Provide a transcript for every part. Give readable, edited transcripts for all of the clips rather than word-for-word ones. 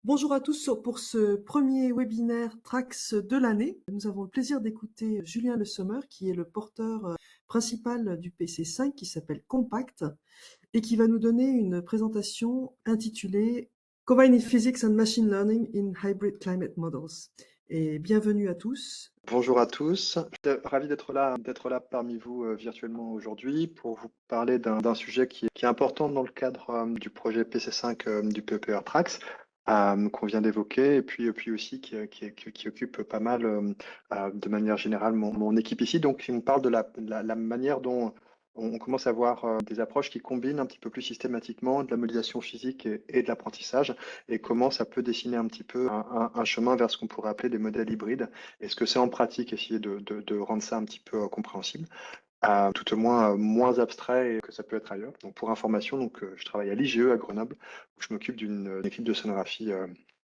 Bonjour à tous pour ce premier webinaire Trax de l'année. Nous avons le plaisir d'écouter Julien Le Sommer, qui est le porteur principal du PC5 qui s'appelle Compact et qui va nous donner une présentation intitulée Combining Physics and Machine Learning in Hybrid Climate Models. Et bienvenue à tous. Bonjour à tous, ravi d'être là parmi vous virtuellement aujourd'hui pour vous parler d'un sujet qui est important dans le cadre du projet PC5 du PEPR Trax qu'on vient d'évoquer et puis aussi qui occupe pas mal de manière générale mon équipe ici. Donc on parle de la manière dont on commence à voir des approches qui combinent un petit peu plus systématiquement de la modélisation physique et de l'apprentissage et comment ça peut dessiner un petit peu un chemin vers ce qu'on pourrait appeler des modèles hybrides. Est-ce que c'est en pratique essayer de rendre ça un petit peu compréhensible, tout au moins moins abstrait que ça peut être ailleurs. Donc pour information, je travaille à l'IGE à Grenoble, où je m'occupe d'une équipe de sonographie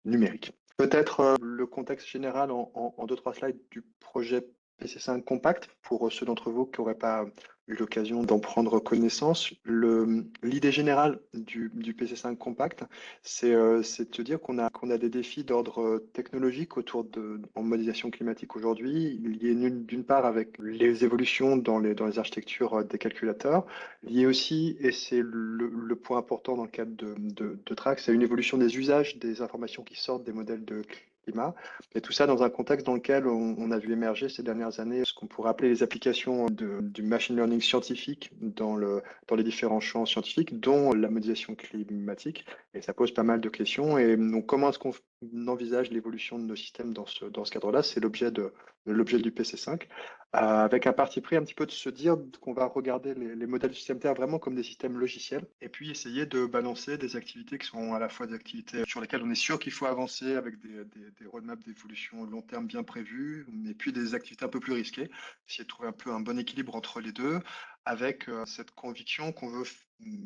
numérique. Peut-être le contexte général en deux, trois slides du projet PC5 Compact, pour ceux d'entre vous qui n'auraient pas eu l'occasion d'en prendre connaissance. L'idée générale du PC5 Compact, c'est de se dire qu'on a des défis d'ordre technologique en modélisation climatique aujourd'hui, liés d'une part avec les évolutions dans les architectures des calculateurs, liées aussi, et c'est le point important dans le cadre de Trax, c'est une évolution des usages des informations qui sortent des modèles de climat, et tout ça dans un contexte dans lequel on a vu émerger ces dernières années ce qu'on pourrait appeler les applications du machine learning scientifique dans les différents champs scientifiques, dont la modélisation climatique. Et ça pose pas mal de questions. Et donc, comment est-ce qu'on envisage l'évolution de nos systèmes dans ce cadre-là? C'est l'objet du PC5, avec un parti pris un petit peu de se dire qu'on va regarder les modèles du système Terre vraiment comme des systèmes logiciels, et puis essayer de balancer des activités qui sont à la fois des activités sur lesquelles on est sûr qu'il faut avancer avec des roadmaps d'évolution long terme bien prévus, et puis des activités un peu plus risquées, essayer de trouver un peu un bon équilibre entre les deux, avec cette conviction qu'on veut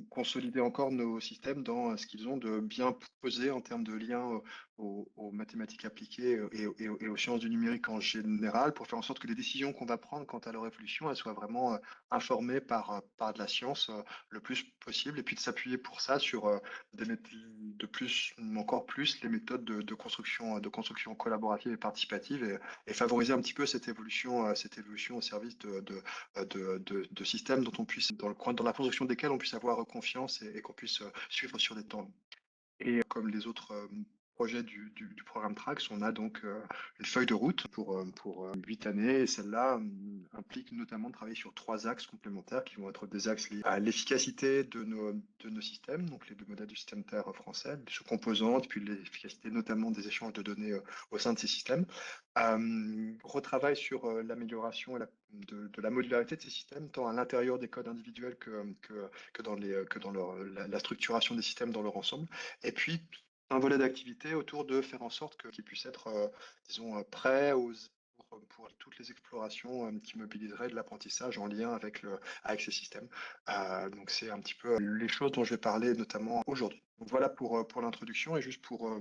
consolider encore nos systèmes dans ce qu'ils ont de bien posé en termes de lien aux mathématiques appliquées et aux sciences du numérique en général, pour faire en sorte que les décisions qu'on va prendre quant à leur évolution, elles soient vraiment informées par de la science le plus possible, et puis de s'appuyer pour ça sur encore plus les méthodes de construction collaborative et participative, et favoriser un petit peu cette évolution au service de systèmes dans la construction desquels on puisse avoir confiance et qu'on puisse suivre sur des temps longs. Et comme les autres projets du programme Trax, on a donc une feuille de route pour 8 années. Et celle-là implique notamment de travailler sur 3 axes complémentaires qui vont être des axes liés à l'efficacité de nos systèmes, donc les deux modèles du système Terre français, les composantes, puis l'efficacité notamment des échanges de données au sein de ces systèmes. Retravail sur l'amélioration de la modularité de ces systèmes, tant à l'intérieur des codes individuels que dans la structuration des systèmes dans leur ensemble. Et puis, un volet d'activité autour de faire en sorte qu'ils puissent être, disons, prêts pour toutes les explorations qui mobiliseraient de l'apprentissage en lien avec ces systèmes. Donc, c'est un petit peu les choses dont je vais parler notamment aujourd'hui. Donc, voilà pour l'introduction, et juste pour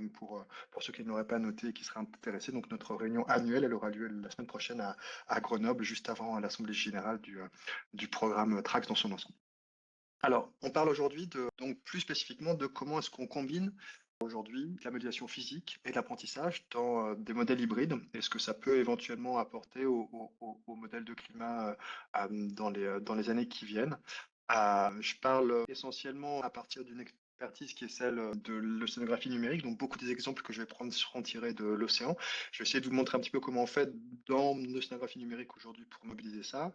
ceux qui ne l'auraient pas noté et qui seraient intéressés, donc notre réunion annuelle, elle aura lieu la semaine prochaine à Grenoble, juste avant l'Assemblée générale du programme Trax dans son ensemble. Alors, on parle aujourd'hui donc plus spécifiquement de comment est-ce qu'on combine aujourd'hui la modélisation physique et l'apprentissage dans des modèles hybrides, et ce que ça peut éventuellement apporter au modèle de climat dans les années qui viennent. Je parle essentiellement à partir d'une expertise qui est celle de l'océanographie numérique, donc beaucoup des exemples que je vais prendre seront tirés de l'océan. Je vais essayer de vous montrer un petit peu comment on fait dans l'océanographie numérique aujourd'hui pour mobiliser ça,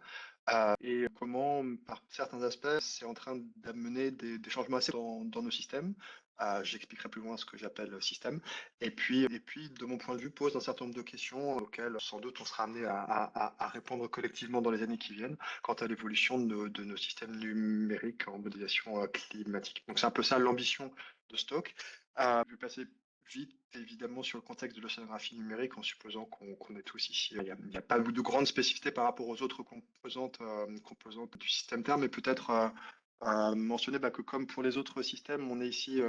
et comment, par certains aspects, c'est en train d'amener des changements assez dans nos systèmes. J'expliquerai plus loin ce que j'appelle système. Et puis, de mon point de vue, pose un certain nombre de questions auxquelles, sans doute, on sera amené à répondre collectivement dans les années qui viennent quant à l'évolution de nos systèmes numériques en modélisation climatique. Donc, c'est un peu ça l'ambition de Stock. Je vais passer vite, évidemment, sur le contexte de l'océanographie numérique, en supposant qu'on est tous ici. Il n'y a pas de grande spécificité par rapport aux autres composantes du système Terre, mais peut-être mentionner que comme pour les autres systèmes, on est ici,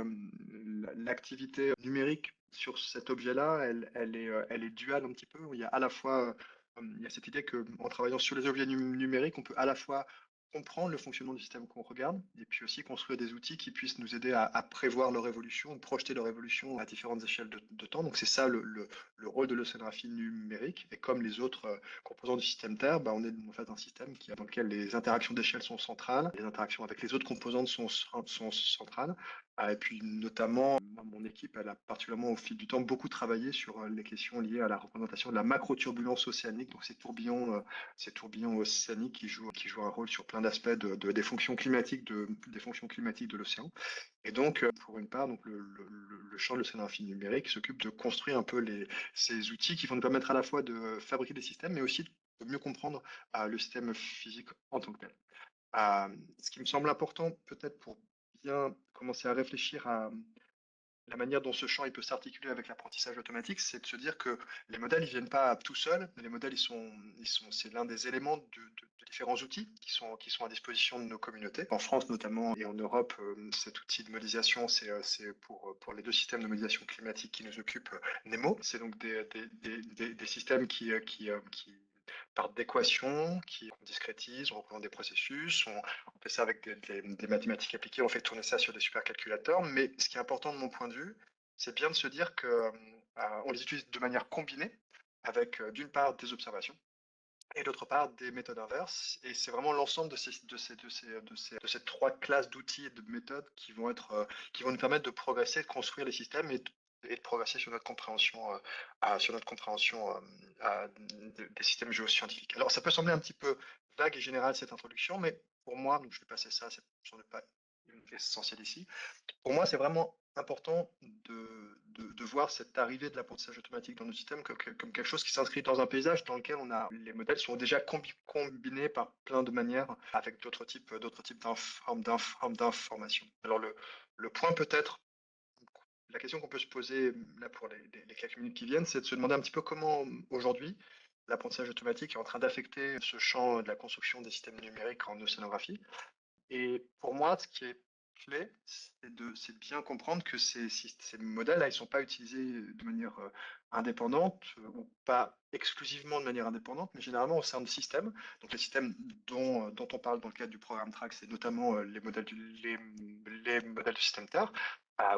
l'activité numérique sur cet objet-là, elle est duale un petit peu. Il y a à la fois il y a cette idée qu'en travaillant sur les objets numériques, on peut à la fois comprendre le fonctionnement du système qu'on regarde, et puis aussi construire des outils qui puissent nous aider à prévoir leur évolution, projeter leur évolution à différentes échelles de temps. Donc c'est ça le rôle de l'océanographie numérique. Et comme les autres composants du système Terre, bah, on est en fait un système dans lequel les interactions d'échelle sont centrales, les interactions avec les autres composantes sont centrales. Et puis notamment, mon équipe, elle a particulièrement au fil du temps beaucoup travaillé sur les questions liées à la représentation de la macroturbulence océanique, donc ces tourbillons océaniques qui jouent un rôle sur plein d'aspects des fonctions climatiques des fonctions climatiques de l'océan. Et donc, pour une part, donc le champ de l'océanographie numérique s'occupe de construire un peu ces outils qui vont nous permettre à la fois de fabriquer des systèmes, mais aussi de mieux comprendre le système physique en tant que tel. Ce qui me semble important, peut-être pour bien commencer à réfléchir à la manière dont ce champ il peut s'articuler avec l'apprentissage automatique, c'est de se dire que les modèles ils viennent pas tout seuls. Les modèles c'est l'un des éléments de différents outils qui sont à disposition de nos communautés. En France notamment et en Europe, cet outil de modélisation, c'est pour les deux systèmes de modélisation climatique qui nous occupent, NEMO. C'est donc des systèmes qui partent d'équations, on discrétise, on représente des processus, on fait ça avec des mathématiques appliquées, on fait tourner ça sur des supercalculateurs. Mais ce qui est important de mon point de vue, c'est bien de se dire que on les utilise de manière combinée avec d'une part des observations et d'autre part des méthodes inverses. Et c'est vraiment l'ensemble de ces trois classes d'outils et de méthodes qui vont nous permettre de progresser, de construire les systèmes et de progresser des systèmes géoscientifiques. Alors, ça peut sembler un petit peu vague et général cette introduction, mais pour moi, donc je vais passer ça, c'est sans doute pas essentiel ici. Pour moi, c'est vraiment important de voir cette arrivée de l'apprentissage automatique dans nos systèmes comme quelque chose qui s'inscrit dans un paysage dans lequel les modèles sont déjà combinés par plein de manières avec d'autres types d'informations. Alors, le point peut-être, la question qu'on peut se poser là pour les quelques minutes qui viennent, c'est de se demander un petit peu comment aujourd'hui l'apprentissage automatique est en train d'affecter ce champ de la construction des systèmes numériques en océanographie. Et pour moi, ce qui est clé, c'est de bien comprendre que ces modèles-là, ils ne sont pas utilisés de manière indépendante ou pas exclusivement de manière indépendante, mais généralement au sein de systèmes. Donc les systèmes dont on parle dans le cadre du programme TRACS, c'est notamment les modèles du système Terre,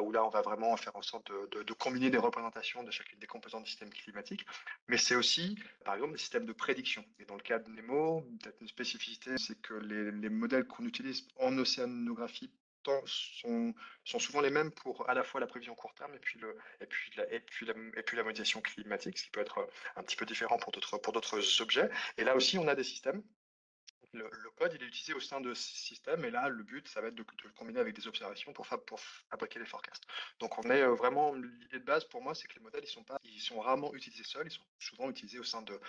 où là, on va vraiment faire en sorte de combiner des représentations de chacune des composantes du système climatique. Mais c'est aussi, par exemple, des systèmes de prédiction. Et dans le cas de Nemo, peut-être une spécificité, c'est que les modèles qu'on utilise en océanographie sont souvent les mêmes pour à la fois la prévision court terme et puis la modélisation climatique, ce qui peut être un petit peu différent pour d'autres objets. Et là aussi, on a des systèmes. Le code, il est utilisé au sein de ce système, et là, le but, ça va être de le combiner avec des observations pour fabriquer les forecasts. Donc, on est vraiment, l'idée de base pour moi, c'est que les modèles, ils sont rarement utilisés seuls, ils sont souvent utilisés au sein de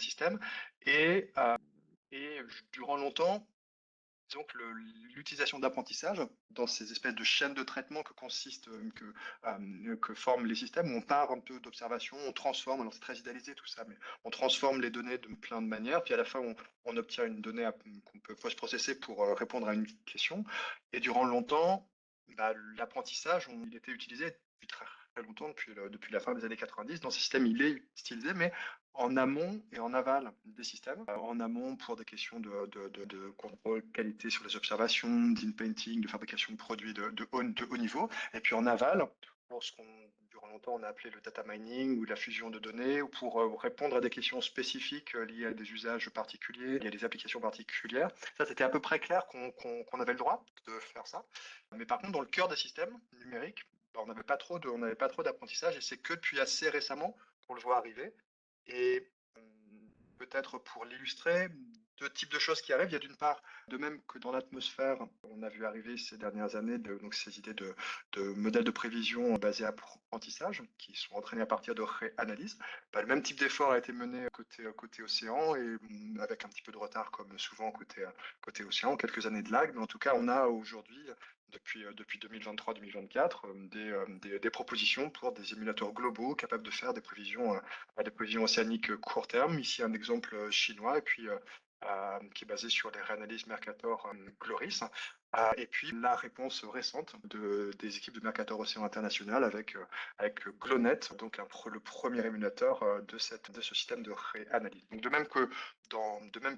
systèmes. Et, durant longtemps, donc l'utilisation d'apprentissage dans ces espèces de chaînes de traitement que forment les systèmes, où on part un peu d'observation, on transforme, alors c'est très idéalisé tout ça, mais on transforme les données de plein de manières, puis à la fin on obtient une donnée qu'on peut post-processer pour répondre à une question. Et durant longtemps, bah, l'apprentissage, il était utilisé depuis très, très longtemps, depuis la fin des années 90. Dans ces systèmes, il est utilisé, mais en amont et en aval des systèmes. En amont pour des questions de contrôle qualité sur les observations, d'in-painting, de fabrication de produits de haut niveau. Et puis en aval, pour ce durant longtemps, on a appelé le data mining ou la fusion de données, ou pour répondre à des questions spécifiques liées à des usages particuliers, liées à des applications particulières. Ça, c'était à peu près clair qu'on avait le droit de faire ça. Mais par contre, dans le cœur des systèmes numériques, bah, on n'avait pas trop d'apprentissage, et c'est que depuis assez récemment qu'on le voit arriver. Et peut-être pour l'illustrer, deux types de choses qui arrivent. Il y a d'une part, de même que dans l'atmosphère, on a vu arriver ces dernières années donc ces idées de modèles de prévision basés à apprentissage qui sont entraînés à partir de réanalyse. Bah, le même type d'effort a été mené côté océan, et avec un petit peu de retard comme souvent côté océan, quelques années de lag. Mais en tout cas, on a aujourd'hui depuis 2023-2024 des propositions pour des émulateurs globaux capables de faire des prévisions océaniques court terme. Ici, un exemple chinois, et puis qui est basé sur les réanalyses Mercator Gloris. Et puis la réponse récente des équipes de Mercator Océan International avec GLONET, donc le premier émulateur de ce système de réanalyse. Donc de même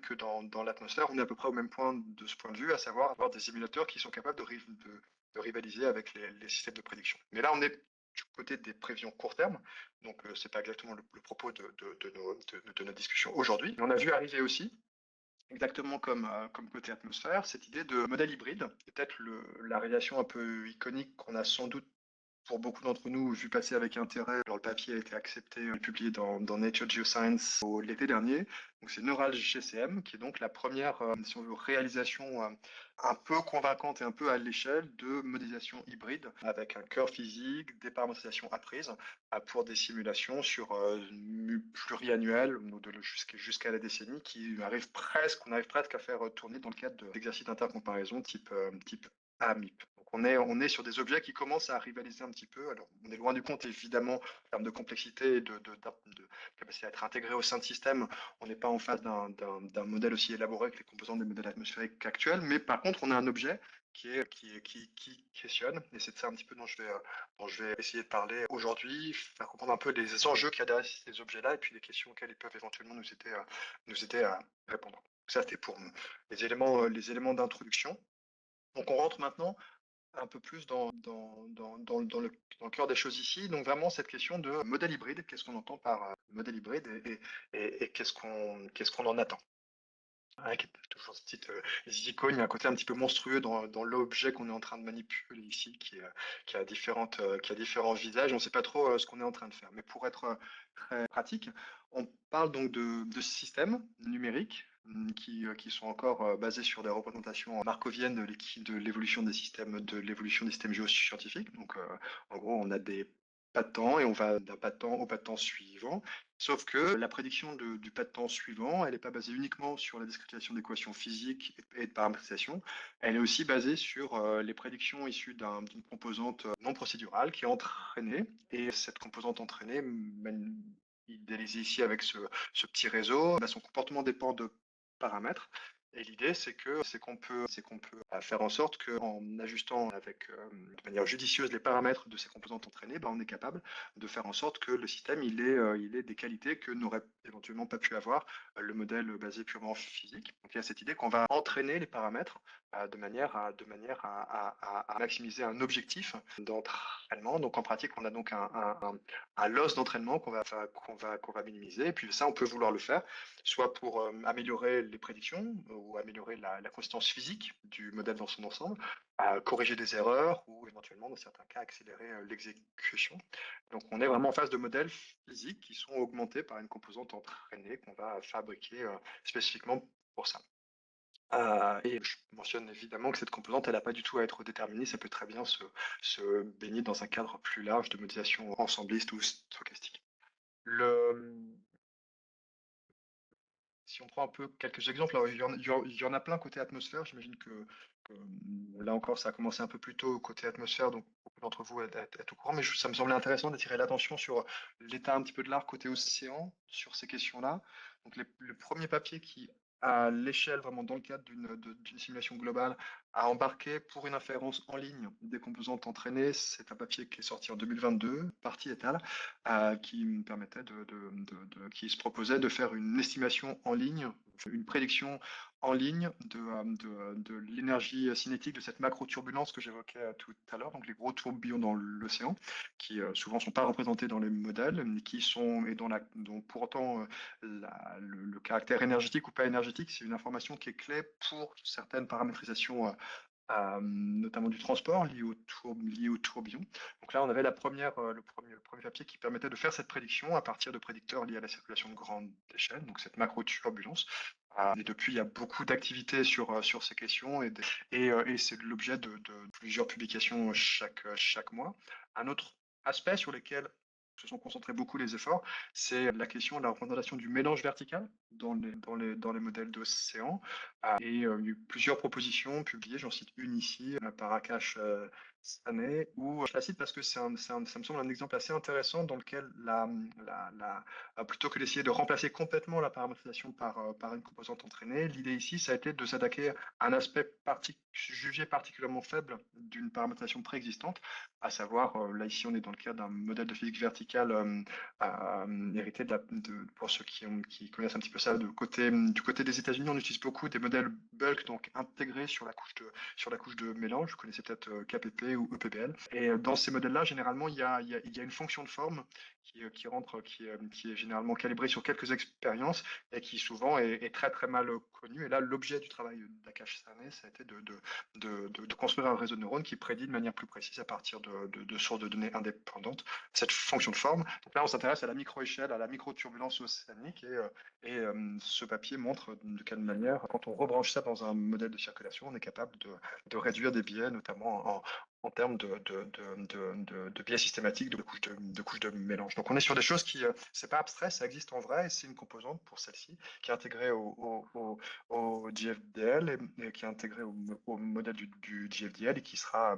que dans l'atmosphère, on est à peu près au même point de ce point de vue, à savoir avoir des émulateurs qui sont capables de rivaliser avec les systèmes de prédiction. Mais là, on est du côté des prévisions court terme, donc c'est pas exactement le propos de notre discussion aujourd'hui. On a vu arriver aussi, exactement comme côté atmosphère, cette idée de modèle hybride, peut-être la réalisation un peu iconique qu'on a sans doute pour beaucoup d'entre nous vu passer avec intérêt. Alors, le papier a été accepté et publié dans Nature Geoscience l'été dernier. Donc c'est Neural GCM qui est donc la première, si on veut, réalisation un peu convaincante et un peu à l'échelle de modélisation hybride avec un cœur physique, des paramétrisations apprises pour des simulations sur pluriannuelles jusqu'à la décennie qu'on arrive presque à faire tourner dans le cadre d'exercices d'intercomparaison type AMIP. Donc on est sur des objets qui commencent à rivaliser un petit peu. Alors on est loin du compte évidemment en termes de complexité et de capacité à être intégré au sein de systèmes. On n'est pas en face d'un modèle aussi élaboré que les composants des modèles atmosphériques actuels, mais par contre on a un objet qui questionne, et c'est de ça un petit peu dont je vais essayer de parler aujourd'hui, faire comprendre un peu les enjeux qu'il y a derrière ces objets-là et puis les questions auxquelles ils peuvent éventuellement nous aider à répondre. Ça, c'était pour les éléments d'introduction. Donc on rentre maintenant un peu plus dans le cœur des choses ici. Donc vraiment cette question de modèle hybride, qu'est-ce qu'on entend par modèle hybride et qu'est-ce qu'on en attend. Qui est toujours cette petite icône, il y a un côté un petit peu monstrueux dans l'objet qu'on est en train de manipuler ici, qui a différents visages. On ne sait pas trop ce qu'on est en train de faire. Mais pour être très pratique, on parle donc de systèmes numériques qui sont encore basés sur des représentations markoviennes de l'évolution des systèmes, géoscientifiques. Donc, en gros, on a des pas de temps et on va d'un pas de temps au pas de temps suivant. Sauf que la prédiction du pas de temps suivant, elle n'est pas basée uniquement sur la discrétisation d'équations physiques et de paramétrisation, elle est aussi basée sur les prédictions issues d'une composante non procédurale qui est entraînée. Et cette composante entraînée, idéalisée ici avec ce petit réseau, son comportement dépend de paramètres. Et l'idée, c'est qu'on peut faire en sorte qu'en ajustant de manière judicieuse les paramètres de ces composantes entraînées, on est capable de faire en sorte que le système il ait des qualités que n'aurait éventuellement pas pu avoir le modèle basé purement physique. Donc il y a cette idée qu'on va entraîner les paramètres de manière à maximiser un objectif d'entraînement. Donc en pratique, on a donc un loss d'entraînement qu'on va minimiser. Et puis ça, on peut vouloir le faire soit pour améliorer les prédictions ou améliorer la consistance physique du modèle dans son ensemble, corriger des erreurs ou éventuellement, dans certains cas, accélérer l'exécution. Donc, on est vraiment en face de modèles physiques qui sont augmentés par une composante entraînée qu'on va fabriquer spécifiquement pour ça. Et je mentionne évidemment que cette composante, elle n'a pas du tout à être déterminée, ça peut très bien se baigner dans un cadre plus large de modélisation ensembliste ou stochastique. Si on prend un peu quelques exemples, alors il y en a plein côté atmosphère. J'imagine que, là encore, ça a commencé un peu plus tôt côté atmosphère, donc beaucoup d'entre vous êtes au courant, mais ça me semblait intéressant d'attirer l'attention sur l'état un petit peu de l'art côté océan, sur ces questions-là. Donc le premier papier qui, à l'échelle, vraiment dans le cadre d'une simulation globale, a embarqué pour une inférence en ligne des composantes entraînées, c'est un papier qui est sorti en 2022, Parti et al., qui me permettait qui se proposait de faire une estimation en ligne, une prédiction en ligne de l'énergie cinétique de cette macro-turbulence que j'évoquais tout à l'heure, donc les gros tourbillons dans l'océan, qui souvent ne sont pas représentés dans les modèles, mais dont pour autant le caractère énergétique ou pas énergétique, c'est une information qui est clé pour certaines paramétrisations notamment du transport lié au tourbillon. Donc là, on avait le premier papier qui permettait de faire cette prédiction à partir de prédicteurs liés à la circulation de grande échelle, donc cette macro-turbulence. Et depuis, il y a beaucoup d'activités sur ces questions et c'est l'objet de plusieurs publications chaque mois. Un autre aspect sur lequel se sont concentrés beaucoup les efforts, c'est la question de la représentation du mélange vertical dans les modèles d'océan. Et il y a eu plusieurs propositions publiées, j'en cite une ici, par Akash cette année où je la cite parce que ça me semble un exemple assez intéressant dans lequel plutôt que d'essayer de remplacer complètement la paramétrisation par une composante entraînée, l'idée ici, ça a été de s'attaquer à un aspect jugé particulièrement faible d'une paramétrisation préexistante, à savoir, là ici on est dans le cas d'un modèle de physique verticale hérité pour ceux qui connaissent un petit peu ça, du côté des États-Unis, on utilise beaucoup des modèles bulk, donc intégrés sur la couche de mélange. Vous connaissez peut-être KPP ou EPBL. Et dans ces modèles-là, généralement, il y a une fonction de forme qui est généralement calibrée sur quelques expériences et qui souvent est très très mal connue. Et là, l'objet du travail d'Akash Sarney, ça a été de construire un réseau de neurones qui prédit de manière plus précise à partir de sources de données indépendantes cette fonction de forme. Donc là, on s'intéresse à la micro-échelle, à la micro-turbulence océanique ce papier montre de quelle manière, quand on rebranche ça dans un modèle de circulation, on est capable de réduire des biais, notamment en termes de biais systématiques de couches de mélange. Donc on est sur des choses c'est pas abstrait, ça existe en vrai, et c'est une composante pour celle-ci qui est intégrée au GFDL et qui est intégrée au modèle du GFDL et qui sera,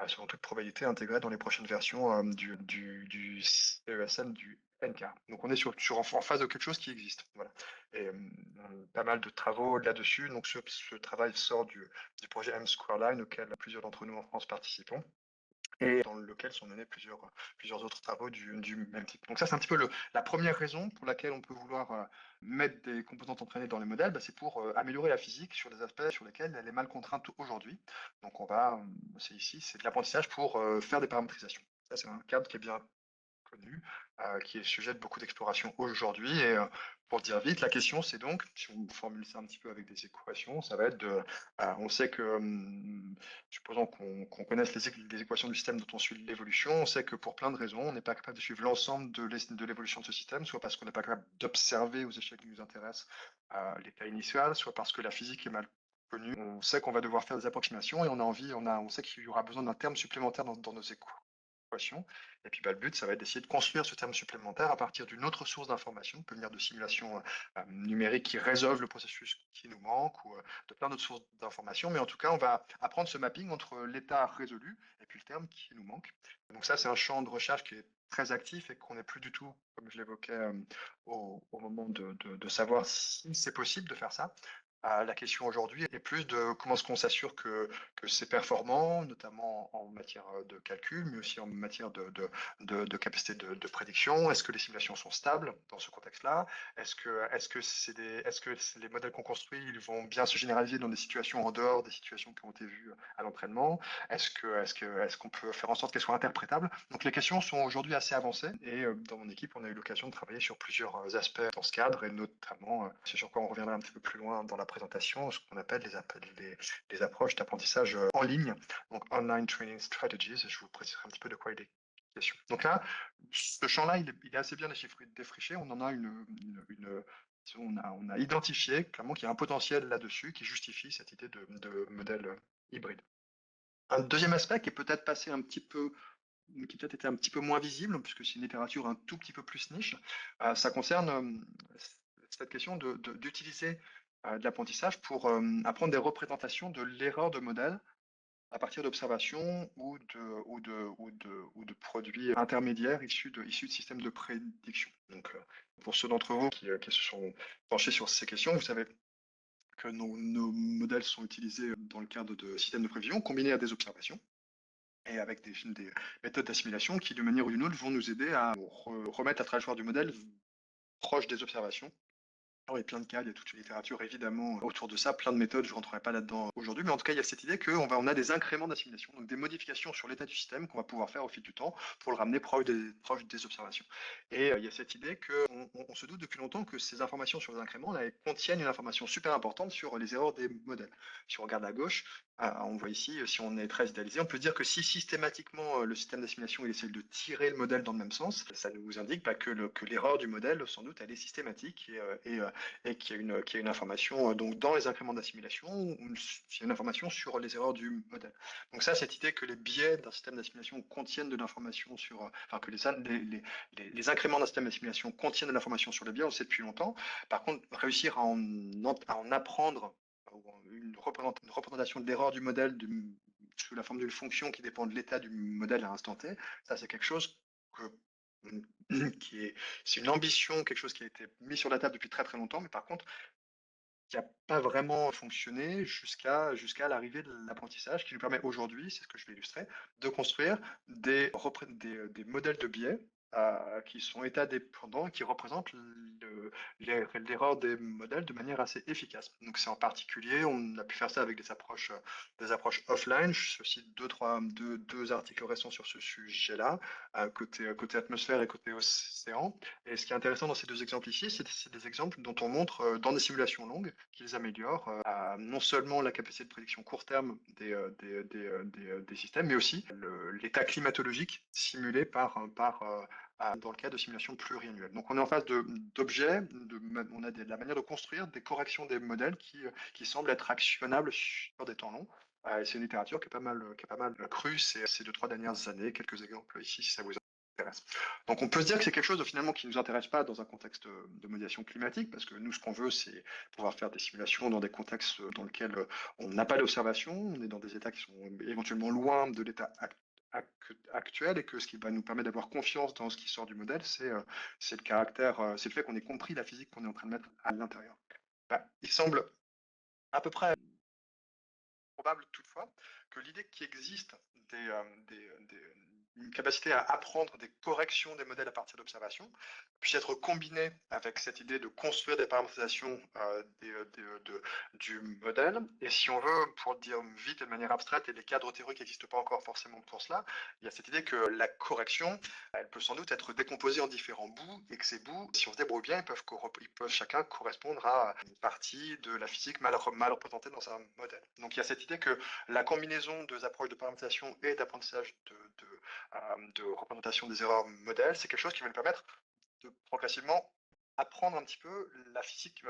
selon toute probabilité, intégrée dans les prochaines versions du CESM du NK. Donc on est en phase de quelque chose qui existe. Voilà. Et pas mal de travaux là-dessus. Donc ce travail sort du projet M-Square Line auquel plusieurs d'entre nous en France participons et dans lequel sont menés plusieurs autres travaux du même type. Donc ça, c'est un petit peu la première raison pour laquelle on peut vouloir mettre des composantes entraînées dans les modèles, c'est pour améliorer la physique sur des aspects sur lesquels elle est mal contrainte aujourd'hui. Donc c'est de l'apprentissage pour faire des paramétrisations. Ça, c'est un cadre qui est bien connu, qui est sujet de beaucoup d'exploration aujourd'hui. Et pour dire vite, la question, c'est donc, si on formule ça un petit peu avec des équations, ça va être on sait que, supposons qu'on connaisse les équations du système dont on suit l'évolution, on sait que pour plein de raisons, on n'est pas capable de suivre l'ensemble de l'évolution de ce système, soit parce qu'on n'est pas capable d'observer aux échelles qui nous intéressent l'état initial, soit parce que la physique est mal connue. On sait qu'on va devoir faire des approximations et on sait qu'il y aura besoin d'un terme supplémentaire dans nos équations. Et puis le but, ça va être d'essayer de construire ce terme supplémentaire à partir d'une autre source d'information, peut venir de simulations numériques qui résolvent le processus qui nous manque ou de plein d'autres sources d'informations. Mais en tout cas, on va apprendre ce mapping entre l'état résolu et puis le terme qui nous manque. Donc ça, c'est un champ de recherche qui est très actif et qu'on n'est plus du tout, comme je l'évoquais au moment de savoir si c'est possible de faire ça. La question aujourd'hui est plus de comment est-ce qu'on s'assure que c'est performant, notamment en matière de calcul, mais aussi en matière de capacité de prédiction. Est-ce que les simulations sont stables dans ce contexte-là? Est-ce que les modèles qu'on construit, ils vont bien se généraliser dans des situations en dehors des situations qui ont été vues à l'entraînement? Est-ce qu'on peut faire en sorte qu'elles soient interprétables? Donc les questions sont aujourd'hui assez avancées et dans mon équipe, on a eu l'occasion de travailler sur plusieurs aspects dans ce cadre et notamment, c'est sur quoi on reviendra un petit peu plus loin dans la présentation, ce qu'on appelle les approches d'apprentissage en ligne, donc Online Training Strategies. Je vous préciserai un petit peu de quoi il est question. Donc là, ce champ-là, il est assez bien défriché. On en a on a identifié clairement qu'il y a un potentiel là-dessus qui justifie cette idée de modèle hybride. Un deuxième aspect qui est peut-être passé un petit peu qui peut-être était un petit peu moins visible, puisque c'est une littérature un tout petit peu plus niche, ça concerne cette question d'utiliser de l'apprentissage pour apprendre des représentations de l'erreur de modèle à partir d'observations ou de produits intermédiaires issus de systèmes de prédiction. Donc, pour ceux d'entre vous qui se sont penchés sur ces questions, vous savez que nos modèles sont utilisés dans le cadre de systèmes de prévision combinés à des observations et avec des méthodes d'assimilation qui, d'une manière ou d'une autre, vont nous aider à remettre la trajectoire du modèle proche des observations. Alors, il y a plein de cas, il y a toute une littérature évidemment autour de ça, plein de méthodes, je ne rentrerai pas là-dedans aujourd'hui, mais en tout cas, il y a cette idée on a des incréments d'assimilation, donc des modifications sur l'état du système qu'on va pouvoir faire au fil du temps pour le ramener proche des observations. Et il y a cette idée on se doute depuis longtemps que ces informations sur les incréments contiennent une information super importante sur les erreurs des modèles. Si on regarde à gauche, on voit ici, si on est très idéalisé, on peut dire que si systématiquement le système d'assimilation il essaie de tirer le modèle dans le même sens, ça nous indique que l'erreur du modèle, sans doute, elle est systématique et qu'il y a une information donc dans les incréments d'assimilation, il y a une information sur les erreurs du modèle. Donc ça, cette idée que les biais d'un système d'assimilation contiennent de l'information que les incréments d'un système d'assimilation contiennent de l'information sur les biais, on le sait depuis longtemps. Par contre, réussir à en apprendre une représentation de l'erreur du modèle sous la forme d'une fonction qui dépend de l'état du modèle à l'instant T. Ça, c'est quelque chose c'est une ambition, quelque chose qui a été mis sur la table depuis très très longtemps, mais par contre, qui n'a pas vraiment fonctionné jusqu'à l'arrivée de l'apprentissage, qui nous permet aujourd'hui, c'est ce que je vais illustrer, de construire des modèles de biais qui sont état dépendants, qui représentent l'erreur des modèles de manière assez efficace. Donc c'est en particulier, on a pu faire ça avec des approches offline. Je cite deux articles récents sur ce sujet-là, côté atmosphère et côté océan. Et ce qui est intéressant dans ces deux exemples ici, c'est des exemples dont on montre dans des simulations longues qu'ils améliorent non seulement la capacité de prédiction court terme des systèmes, mais aussi l'état climatologique simulé dans le cas de simulations pluriannuelles. Donc on est en face d'objets, on a la manière de construire des corrections des modèles qui semblent être actionnables sur des temps longs. C'est une littérature qui a pas mal cru ces 2-3 dernières années. Quelques exemples ici si ça vous intéresse. Donc on peut se dire que c'est quelque chose finalement qui ne nous intéresse pas dans un contexte de modélisation climatique, parce que nous, ce qu'on veut, c'est pouvoir faire des simulations dans des contextes dans lesquels on n'a pas d'observation, on est dans des états qui sont éventuellement loin de l'état actuel, et que ce qui va nous permettre d'avoir confiance dans ce qui sort du modèle, c'est le fait qu'on ait compris la physique qu'on est en train de mettre à l'intérieur. Il semble à peu près probable toutefois que l'idée qu'il existe une capacité à apprendre des corrections des modèles à partir d'observations puisse être combinée avec cette idée de construire des paramétrisations du modèle. Et si on veut, pour le dire vite et de manière abstraite, et les cadres théoriques n'existent pas encore forcément pour cela, il y a cette idée que la correction, elle peut sans doute être décomposée en différents bouts, et que ces bouts, si on se débrouille bien, ils peuvent chacun correspondre à une partie de la physique mal représentée dans un modèle. Donc il y a cette idée que la combinaison des approches de paramétrisation et d'apprentissage de représentation des erreurs modèles, c'est quelque chose qui va nous permettre de progressivement apprendre un petit peu la physique,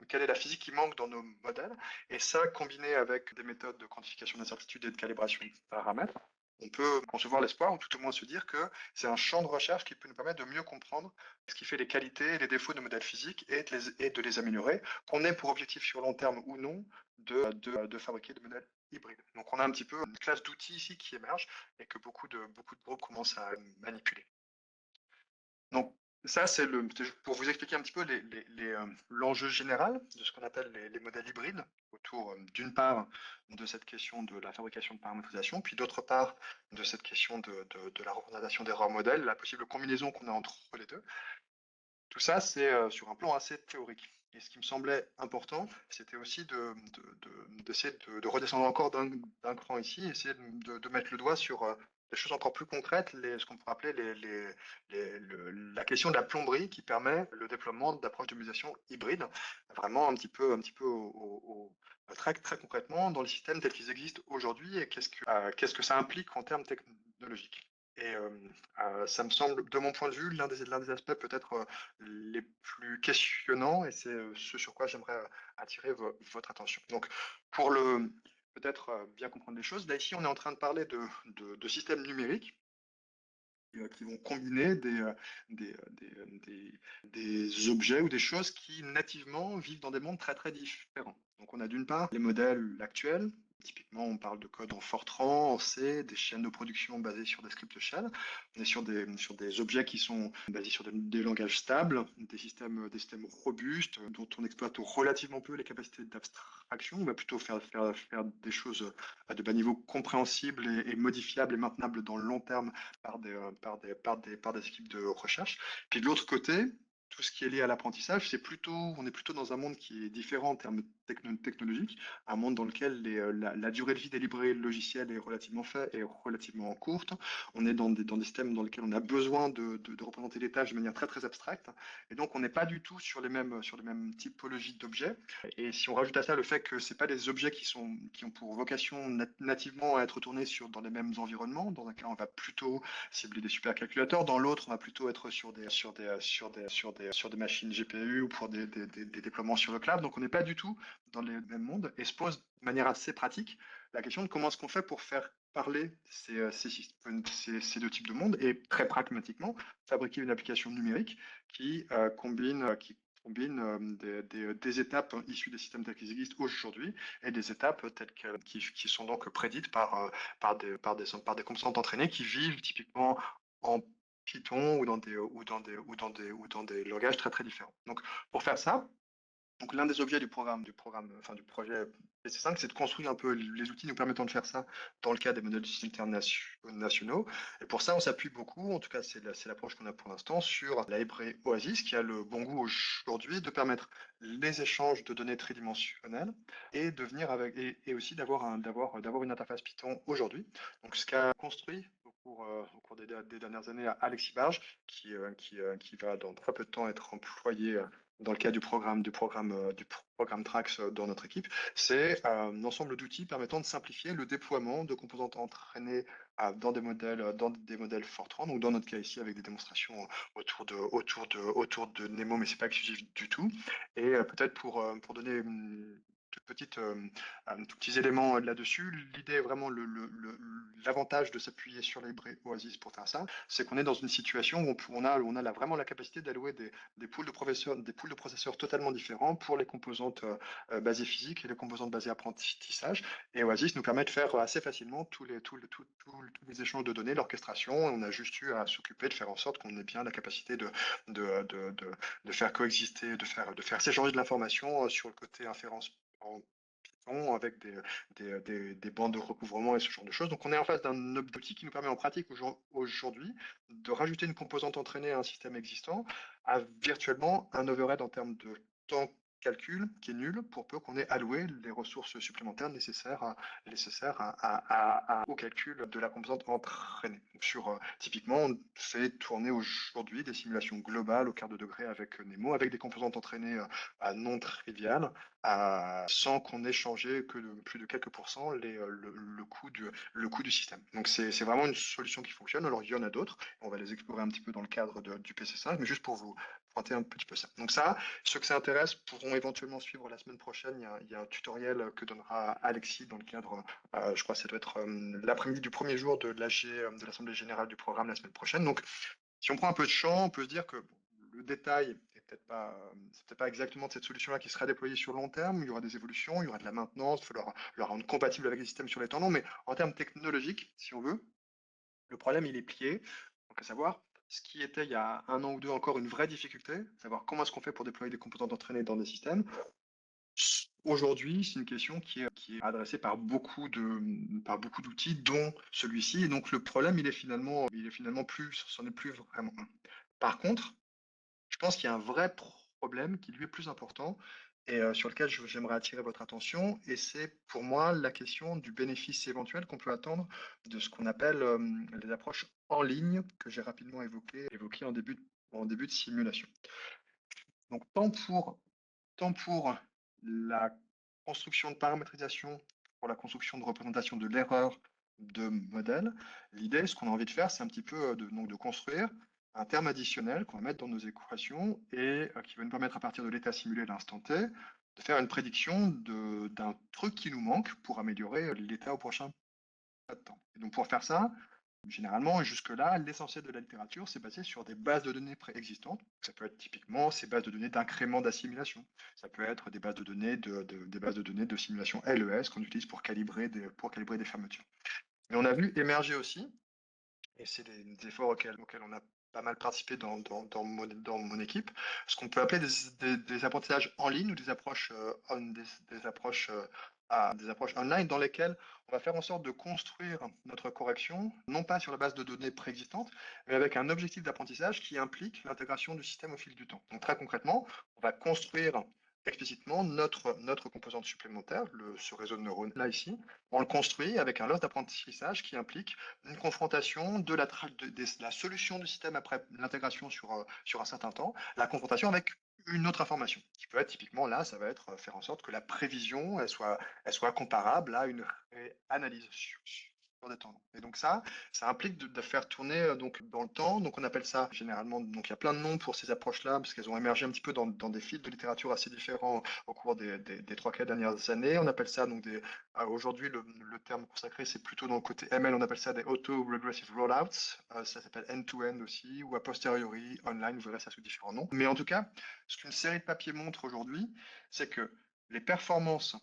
quelle est la physique qui manque dans nos modèles, et ça, combiné avec des méthodes de quantification d'incertitude et de calibration de paramètres, on peut concevoir l'espoir, ou tout au moins se dire que c'est un champ de recherche qui peut nous permettre de mieux comprendre ce qui fait les qualités et les défauts de modèles physiques et de les améliorer, qu'on ait pour objectif sur long terme ou non de fabriquer des modèles hybrides. Donc on a un petit peu une classe d'outils ici qui émerge et que beaucoup de groupes commencent à manipuler. Donc ça, c'est pour vous expliquer un petit peu l'enjeu général de ce qu'on appelle les modèles hybrides, autour d'une part de cette question de la fabrication de paramétrisation, puis d'autre part de cette question de la représentation d'erreurs modèles, la possible combinaison qu'on a entre les deux. Tout ça, c'est sur un plan assez théorique. Et ce qui me semblait important, c'était aussi d'essayer de redescendre encore d'un cran ici, essayer de mettre le doigt sur des choses encore plus concrètes, ce qu'on pourrait appeler la question de la plomberie qui permet le déploiement d'approches de modélisation hybride, vraiment un petit peu très, très concrètement dans les systèmes tels qu'ils existent aujourd'hui, et qu'est-ce que ça implique en termes technologiques. Et ça me semble, de mon point de vue, l'un des aspects peut-être les plus questionnants, et c'est ce sur quoi j'aimerais attirer votre attention. Donc, pour peut-être bien comprendre les choses, là ici, on est en train de parler de systèmes numériques qui vont combiner des objets ou des choses qui nativement vivent dans des mondes très très différents. Donc on a d'une part les modèles actuels. Typiquement, on parle de code en Fortran, en C, des chaînes de production basées sur des scripts shell. On est sur des objets qui sont basés sur des langages stables, des systèmes robustes dont on exploite relativement peu les capacités d'abstraction. On va plutôt faire des choses à de bas niveau compréhensibles et modifiables et maintenables dans le long terme par des équipes de recherche. Puis de l'autre côté, tout ce qui est lié à l'apprentissage, on est plutôt dans un monde qui est différent en termes technologiques, un monde dans lequel la durée de vie des librairies logicielles est relativement courte. On est dans des systèmes dans lesquels on a besoin de représenter les tâches de manière très très abstracte, et donc on n'est pas du tout sur les mêmes typologies d'objets. Et si on rajoute à ça le fait que c'est pas des objets qui ont pour vocation nativement à être tournés dans les mêmes environnements, dans un cas on va plutôt cibler des supercalculateurs, dans l'autre on va plutôt être sur des machines GPU ou pour des déploiements sur le cloud. Donc on n'est pas du tout dans les mêmes mondes, et se pose de manière assez pratique la question de comment est-ce qu'on fait pour faire parler ces deux types de mondes, et très pragmatiquement fabriquer une application numérique qui combine des étapes issues des systèmes tels qu'ils existent aujourd'hui et des étapes qui sont donc prédites par des composantes entraînées qui vivent typiquement en Python ou dans des langages très très différents. Donc pour faire ça, donc l'un des objets enfin du projet PC5, c'est de construire un peu les outils nous permettant de faire ça dans le cas des modèles de systèmes internationaux. Et pour ça, on s'appuie beaucoup, en tout cas c'est l'approche qu'on a pour l'instant, sur la librairie Oasis, qui a le bon goût aujourd'hui de permettre les échanges de données tridimensionnelles et de venir avec et aussi d'avoir une interface Python aujourd'hui. Donc ce qu'a construit au cours des dernières années Alexis Barge, qui va dans très peu de temps être employé dans le cas du programme Trax dans notre équipe, c'est un ensemble d'outils permettant de simplifier le déploiement de composantes entraînées dans des modèles Fortran, donc dans notre cas ici avec des démonstrations autour de Nemo, mais c'est pas exclusif du tout. Et peut-être pour donner une toute petite, un tout petits éléments là-dessus, l'idée est vraiment l'avantage de s'appuyer sur les librairies Oasis pour faire ça, c'est qu'on est dans une situation où vraiment la capacité d'allouer des poules de processeurs totalement différents pour les composantes basées physiques et les composantes basées apprentissage. Et Oasis nous permet de faire assez facilement tous les échanges de données, l'orchestration. On a juste eu à s'occuper de faire en sorte qu'on ait bien la capacité de faire coexister, de faire s'échanger de l'information sur le côté inférence en Python avec des bandes de recouvrement et ce genre de choses. Donc on est en face d'un outil qui nous permet en pratique aujourd'hui de rajouter une composante entraînée à un système existant à virtuellement un overhead en termes de temps calcul qui est nul pour peu qu'on ait alloué les ressources supplémentaires au calcul de la composante entraînée. Typiquement, on fait tourner aujourd'hui des simulations globales au quart de degré avec Nemo, avec des composantes entraînées non triviales, sans qu'on ait changé que de plus de quelques pourcents le coût du système. Donc c'est vraiment une solution qui fonctionne. Alors il y en a d'autres, on va les explorer un petit peu dans le cadre du PC5, mais juste pour vous pointer un petit peu ça. Donc ça, ceux que ça intéresse pourront éventuellement suivre la semaine prochaine. Il y a un tutoriel que donnera Alexis dans le cadre, je crois que ça doit être l'après-midi du premier jour de de l'Assemblée générale du programme la semaine prochaine. Donc si on prend un peu de champ, on peut se dire que bon, le détail c'est peut-être pas exactement de cette solution-là qui sera déployée sur le long terme. Il y aura des évolutions, il y aura de la maintenance, il faudra le rendre compatible avec les systèmes sur les temps longs. Mais en termes technologiques, si on veut, le problème, il est plié. Donc, à savoir, ce qui était il y a un an ou deux encore une vraie difficulté, savoir comment est-ce qu'on fait pour déployer des composantes entraînées dans des systèmes. Aujourd'hui, c'est une question qui est adressée par beaucoup d'outils, dont celui-ci. Et donc, le problème, il est finalement plus, c'en est plus vraiment un. Par contre, je pense qu'il y a un vrai problème qui lui est plus important et sur lequel j'aimerais attirer votre attention. Et c'est pour moi la question du bénéfice éventuel qu'on peut attendre de ce qu'on appelle les approches en ligne que j'ai rapidement évoquées en début de simulation. Donc, tant pour la construction de paramétrisation, pour la construction de représentation de l'erreur de modèle, l'idée, ce qu'on a envie de faire, c'est un petit peu donc de construire un terme additionnel qu'on va mettre dans nos équations et qui va nous permettre, à partir de l'état simulé à l'instant T, de faire une prédiction d'un truc qui nous manque pour améliorer l'état au prochain pas de temps. Et donc, pour faire ça, généralement, jusque-là, l'essentiel de la littérature, c'est basé sur des bases de données préexistantes. Ça peut être typiquement ces bases de données d'incrément d'assimilation. Ça peut être des bases de données des bases de données de simulation LES qu'on utilise pour calibrer des fermetures. Mais on a vu émerger aussi, et c'est des efforts auxquels on a pas mal participé dans mon équipe, ce qu'on peut appeler des apprentissages en ligne ou des approches online dans lesquelles on va faire en sorte de construire notre correction, non pas sur la base de données préexistantes, mais avec un objectif d'apprentissage qui implique l'intégration du système au fil du temps. Donc très concrètement, on va construire explicitement notre composante supplémentaire, ce réseau de neurones là ici, on le construit avec un loss d'apprentissage qui implique une confrontation de la solution du système après l'intégration sur un certain temps, la confrontation avec une autre information, qui peut être typiquement là, ça va être faire en sorte que la prévision elle soit comparable à une analyse des temps longs. Et donc ça implique de faire tourner donc dans le temps. Donc on appelle ça généralement, donc il y a plein de noms pour ces approches-là, parce qu'elles ont émergé un petit peu dans des fils de littérature assez différents au cours des 3-4 dernières années. On appelle ça donc aujourd'hui le terme consacré, c'est plutôt dans le côté ML, on appelle ça des auto-regressive rollouts. Ça s'appelle end-to-end aussi, ou a posteriori, online, vous verrez ça sous différents noms. Mais en tout cas, ce qu'une série de papiers montre aujourd'hui, c'est que les performances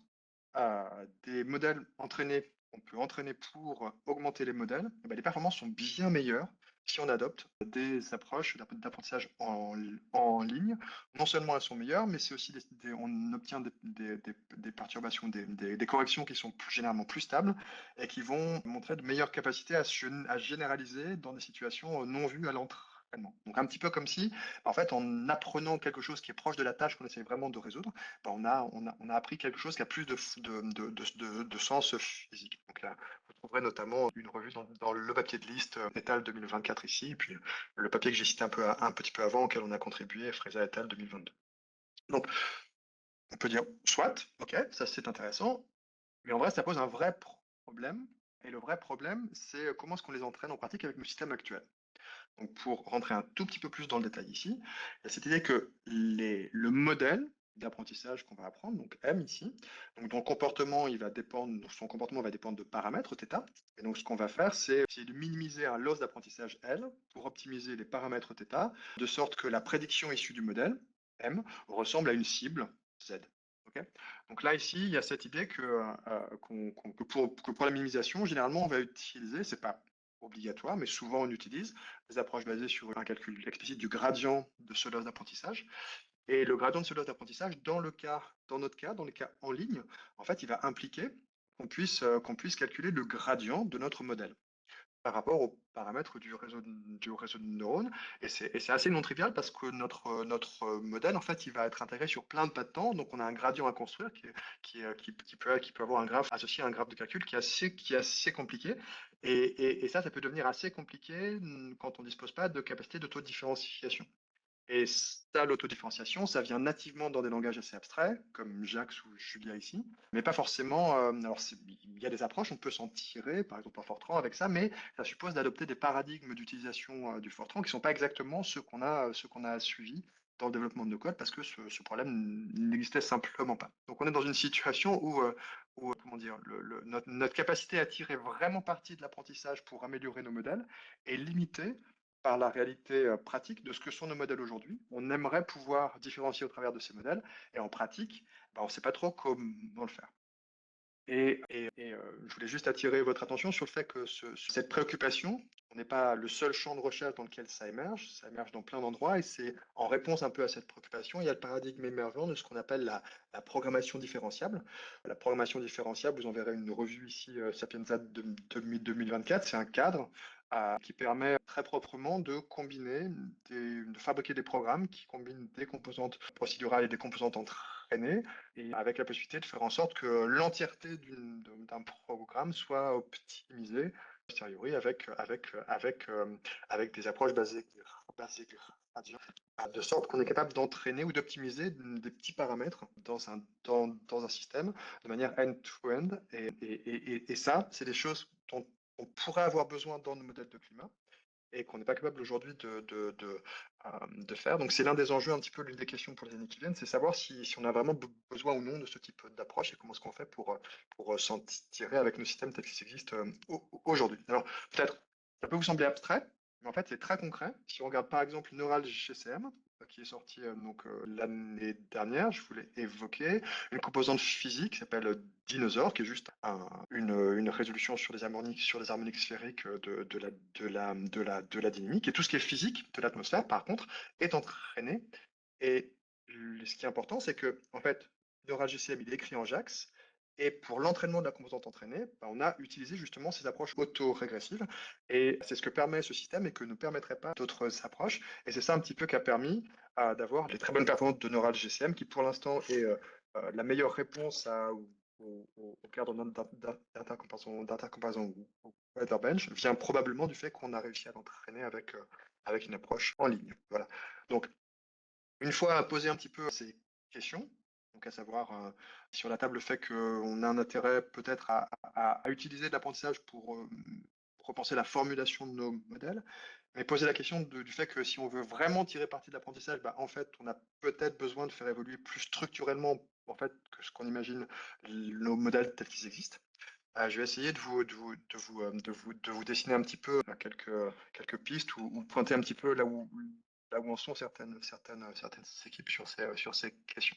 des modèles entraînés, on peut entraîner pour augmenter les modèles, eh ben, les performances sont bien meilleures si on adopte des approches d'apprentissage en ligne. Non seulement elles sont meilleures, mais c'est aussi on obtient des perturbations, des corrections qui sont généralement plus stables et qui vont montrer de meilleures capacités à généraliser dans des situations non vues à l'entraînement. Donc un petit peu comme si, en fait, en apprenant quelque chose qui est proche de la tâche qu'on essaie vraiment de résoudre, ben, on a appris quelque chose qui a plus de sens physique. Donc là, vous trouverez notamment une revue dans le papier de liste et al. 2024 ici, et puis le papier que j'ai cité un petit peu avant, auquel on a contribué, Freza et al. 2022. Donc, on peut dire, soit, ok, ça c'est intéressant, mais en vrai, ça pose un vrai problème. Et le vrai problème, c'est comment est-ce qu'on les entraîne en pratique avec nos systèmes actuels. Donc, pour rentrer un tout petit peu plus dans le détail ici, il y a cette idée que le modèle d'apprentissage qu'on va apprendre, donc M ici, donc son comportement va dépendre de paramètres θ. Et donc, ce qu'on va faire, c'est essayer de minimiser un loss d'apprentissage L pour optimiser les paramètres θ, de sorte que la prédiction issue du modèle M ressemble à une cible Z. Okay. Donc là, ici, il y a cette idée que pour la minimisation, généralement, on va utiliser, c'est pas obligatoire, mais souvent on utilise des approches basées sur un calcul explicite du gradient de ce loss d'apprentissage. Et le gradient de ce loss d'apprentissage, dans notre cas, dans les cas en ligne, en fait, il va impliquer qu'on puisse calculer le gradient de notre modèle par rapport aux paramètres du réseau de neurones. Et c'est assez non trivial parce que notre modèle, en fait, il va être intégré sur plein de pas de temps. Donc, on a un gradient à construire qui peut avoir un graphe associé à un graphe de calcul qui est assez compliqué. Et ça peut devenir assez compliqué quand on ne dispose pas de capacité d'autodifférenciation. Et ça, l'autodifférenciation, ça vient nativement dans des langages assez abstraits, comme Jax ou Julia ici, mais pas forcément. Alors, il y a des approches, on peut s'en tirer, par exemple en Fortran avec ça, mais ça suppose d'adopter des paradigmes d'utilisation du Fortran qui ne sont pas exactement ceux qu'on a suivis dans le développement de nos codes, parce que ce problème n'existait simplement pas. Donc, on est dans une situation où comment dire, notre capacité à tirer vraiment parti de l'apprentissage pour améliorer nos modèles est limitée par la réalité pratique de ce que sont nos modèles aujourd'hui. On aimerait pouvoir différencier au travers de ces modèles, et en pratique, on ne sait pas trop comment le faire. Je voulais juste attirer votre attention sur le fait que cette préoccupation, on n'est pas le seul champ de recherche dans lequel ça émerge dans plein d'endroits, et c'est en réponse un peu à cette préoccupation, il y a le paradigme émergent de ce qu'on appelle la programmation différenciable. La programmation différenciable, vous en verrez une revue ici, Sapienza 2024, c'est un cadre qui permet très proprement de de fabriquer des programmes qui combinent des composantes procédurales et des composantes entraînées, et avec la possibilité de faire en sorte que l'entièreté d'un programme soit optimisée a posteriori avec des approches basées gradient, de sorte qu'on est capable d'entraîner ou d'optimiser des petits paramètres dans un système de manière end-to-end. Et ça, c'est des choses dont on pourrait avoir besoin dans nos modèles de climat et qu'on n'est pas capable aujourd'hui de faire. Donc c'est l'un des enjeux, un petit peu l'une des questions pour les années qui viennent, c'est savoir si on a vraiment besoin ou non de ce type d'approche et comment est-ce qu'on fait pour s'en tirer avec nos systèmes tels qu'ils existent aujourd'hui. Alors peut-être, ça peut vous sembler abstrait, mais en fait c'est très concret. Si on regarde par exemple Neural GCM, qui est sorti l'année dernière, je voulais évoquer une composante physique qui s'appelle Dinosaur, qui est juste une résolution sur des harmoniques sphériques de la dynamique. Et tout ce qui est physique de l'atmosphère, par contre, est entraîné. Et ce qui est important, c'est que, en fait, Neural GCM, il est écrit en JAX. Et pour l'entraînement de la composante entraînée, on a utilisé justement ces approches auto-régressives. Et c'est ce que permet ce système et que ne permettrait pas d'autres approches. Et c'est ça un petit peu qui a permis d'avoir les très bonnes performances de Neural GCM, qui pour l'instant est la meilleure réponse au cadre d'intercomparaison ou Weatherbench, vient probablement du fait qu'on a réussi à l'entraîner avec une approche en ligne. Voilà. Donc, une fois posé un petit peu ces questions, donc Donc, à savoir, sur la table, le fait qu'on a un intérêt peut-être à utiliser de l'apprentissage pour repenser la formulation de nos modèles, mais poser la question du fait que si on veut vraiment tirer parti de l'apprentissage, bah, en fait, on a peut-être besoin de faire évoluer plus structurellement en fait, que ce qu'on imagine nos modèles tels qu'ils existent. Je vais essayer de vous dessiner un petit peu quelques pistes ou pointer un petit peu là où en sont certaines équipes sur ces questions.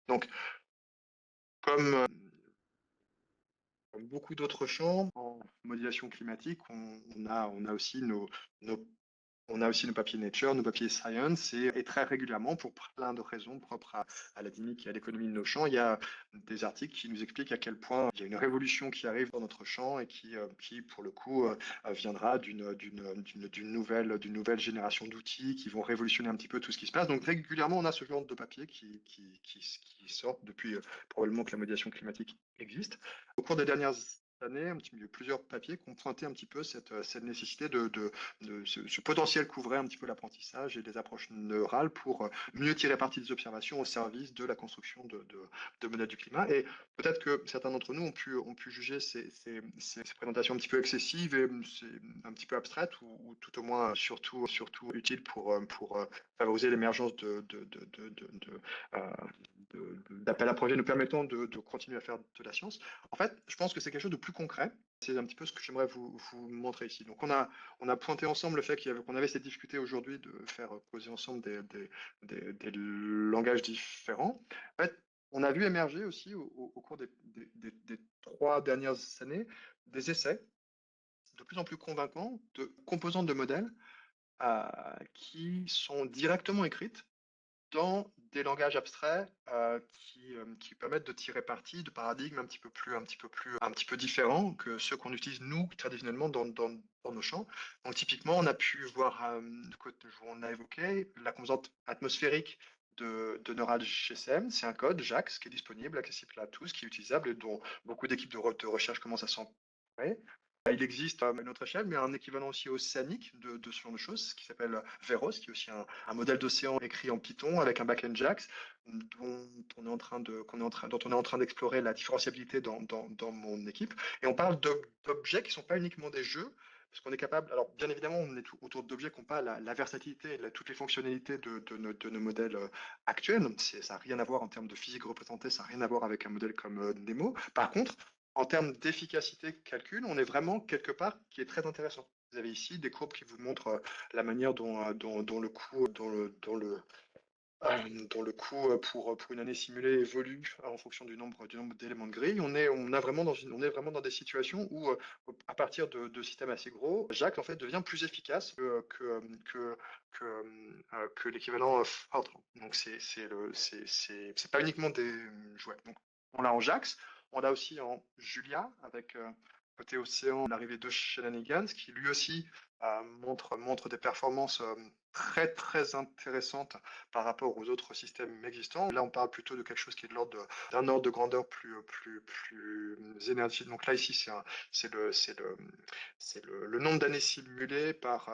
Donc, comme, comme beaucoup d'autres champs, en modélisation climatique, on a aussi nos on a aussi nos papiers Nature, nos papiers Science, et très régulièrement, pour plein de raisons propres à la dynamique et à l'économie de nos champs, il y a des articles qui nous expliquent à quel point il y a une révolution qui arrive dans notre champ et qui pour le coup, viendra d'une nouvelle génération d'outils qui vont révolutionner un petit peu tout ce qui se passe. Donc régulièrement, on a ce genre de papiers qui sortent depuis probablement que la modélisation climatique existe. Au cours des dernières années, il y a eu plusieurs papiers qui ont pointé un petit peu cette nécessité ce potentiel qu'ouvrait un petit peu l'apprentissage et les approches neurales pour mieux tirer parti des observations au service de la construction de modèles du climat. Et peut-être que certains d'entre nous ont pu juger ces présentations un petit peu excessives et un petit peu abstraites ou tout au moins surtout utiles pour favoriser l'émergence euh, d'appels à projets nous permettant de continuer à faire de la science. En fait, je pense que c'est quelque chose de plus concret. C'est un petit peu ce que j'aimerais vous montrer ici. Donc, on a pointé ensemble le fait qu'on avait cette difficulté aujourd'hui de faire poser ensemble des langages différents. En fait, on a vu émerger aussi au cours des 3 dernières années des essais de plus en plus convaincants de composantes de modèles qui sont directement écrites dans des langages abstraits qui permettent de tirer parti de paradigmes un petit peu différents que ceux qu'on utilise nous traditionnellement dans nos champs. Donc typiquement, on a pu voir, on a évoqué la composante atmosphérique de NORAD GCM. C'est un code JAX qui est disponible, accessible à tous, qui est utilisable et dont beaucoup d'équipes de recherche commencent à s'emparer. Il existe à une autre échelle, mais un équivalent aussi océanique de ce genre de choses, qui s'appelle Veros, qui est aussi un modèle d'océan écrit en Python avec un backend JAX, dont on est en train d'explorer la différenciabilité dans mon équipe. Et on parle d'objets qui ne sont pas uniquement des jeux, parce qu'on est capable, alors bien évidemment, on est autour d'objets qui n'ont pas la versatilité et toutes les fonctionnalités de nos modèles actuels. Ça n'a rien à voir en termes de physique représentée, ça n'a rien à voir avec un modèle comme Nemo. Par contre, en termes d'efficacité de calcul, on est vraiment quelque part qui est très intéressant. Vous avez ici des courbes qui vous montrent la manière dont le coût, dont le coût pour une année simulée évolue en fonction du nombre d'éléments de grille. On est vraiment dans des situations où, à partir de systèmes assez gros, Jacques en fait devient plus efficace que l'équivalent Fortran. Donc c'est pas uniquement des jouets. Donc, on l'a en JAX, on l'a aussi en Julia avec côté océan l'arrivée de Shenanigans qui lui aussi montre des performances très intéressantes par rapport aux autres systèmes existants. Là, on parle plutôt de quelque chose qui est de l'ordre d'un ordre de grandeur plus énergique. Donc là, ici, c'est le nombre d'années simulées par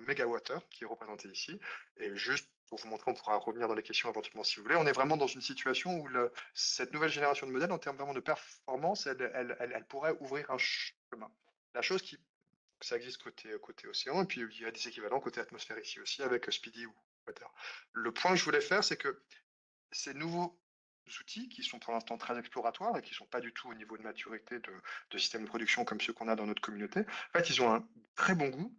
mégawattheure qui est représenté ici. Et juste pour vous montrer, on pourra revenir dans les questions éventuellement si vous voulez. On est vraiment dans une situation où cette nouvelle génération de modèles, en termes vraiment de performance, elle pourrait ouvrir un chemin. La chose qui ça existe côté océan, et puis il y a des équivalents côté atmosphère ici aussi, avec Speedy ou Water. Le point que je voulais faire, c'est que ces nouveaux outils, qui sont pour l'instant très exploratoires et qui ne sont pas du tout au niveau de maturité de systèmes de production comme ceux qu'on a dans notre communauté, en fait, ils ont un très bon goût,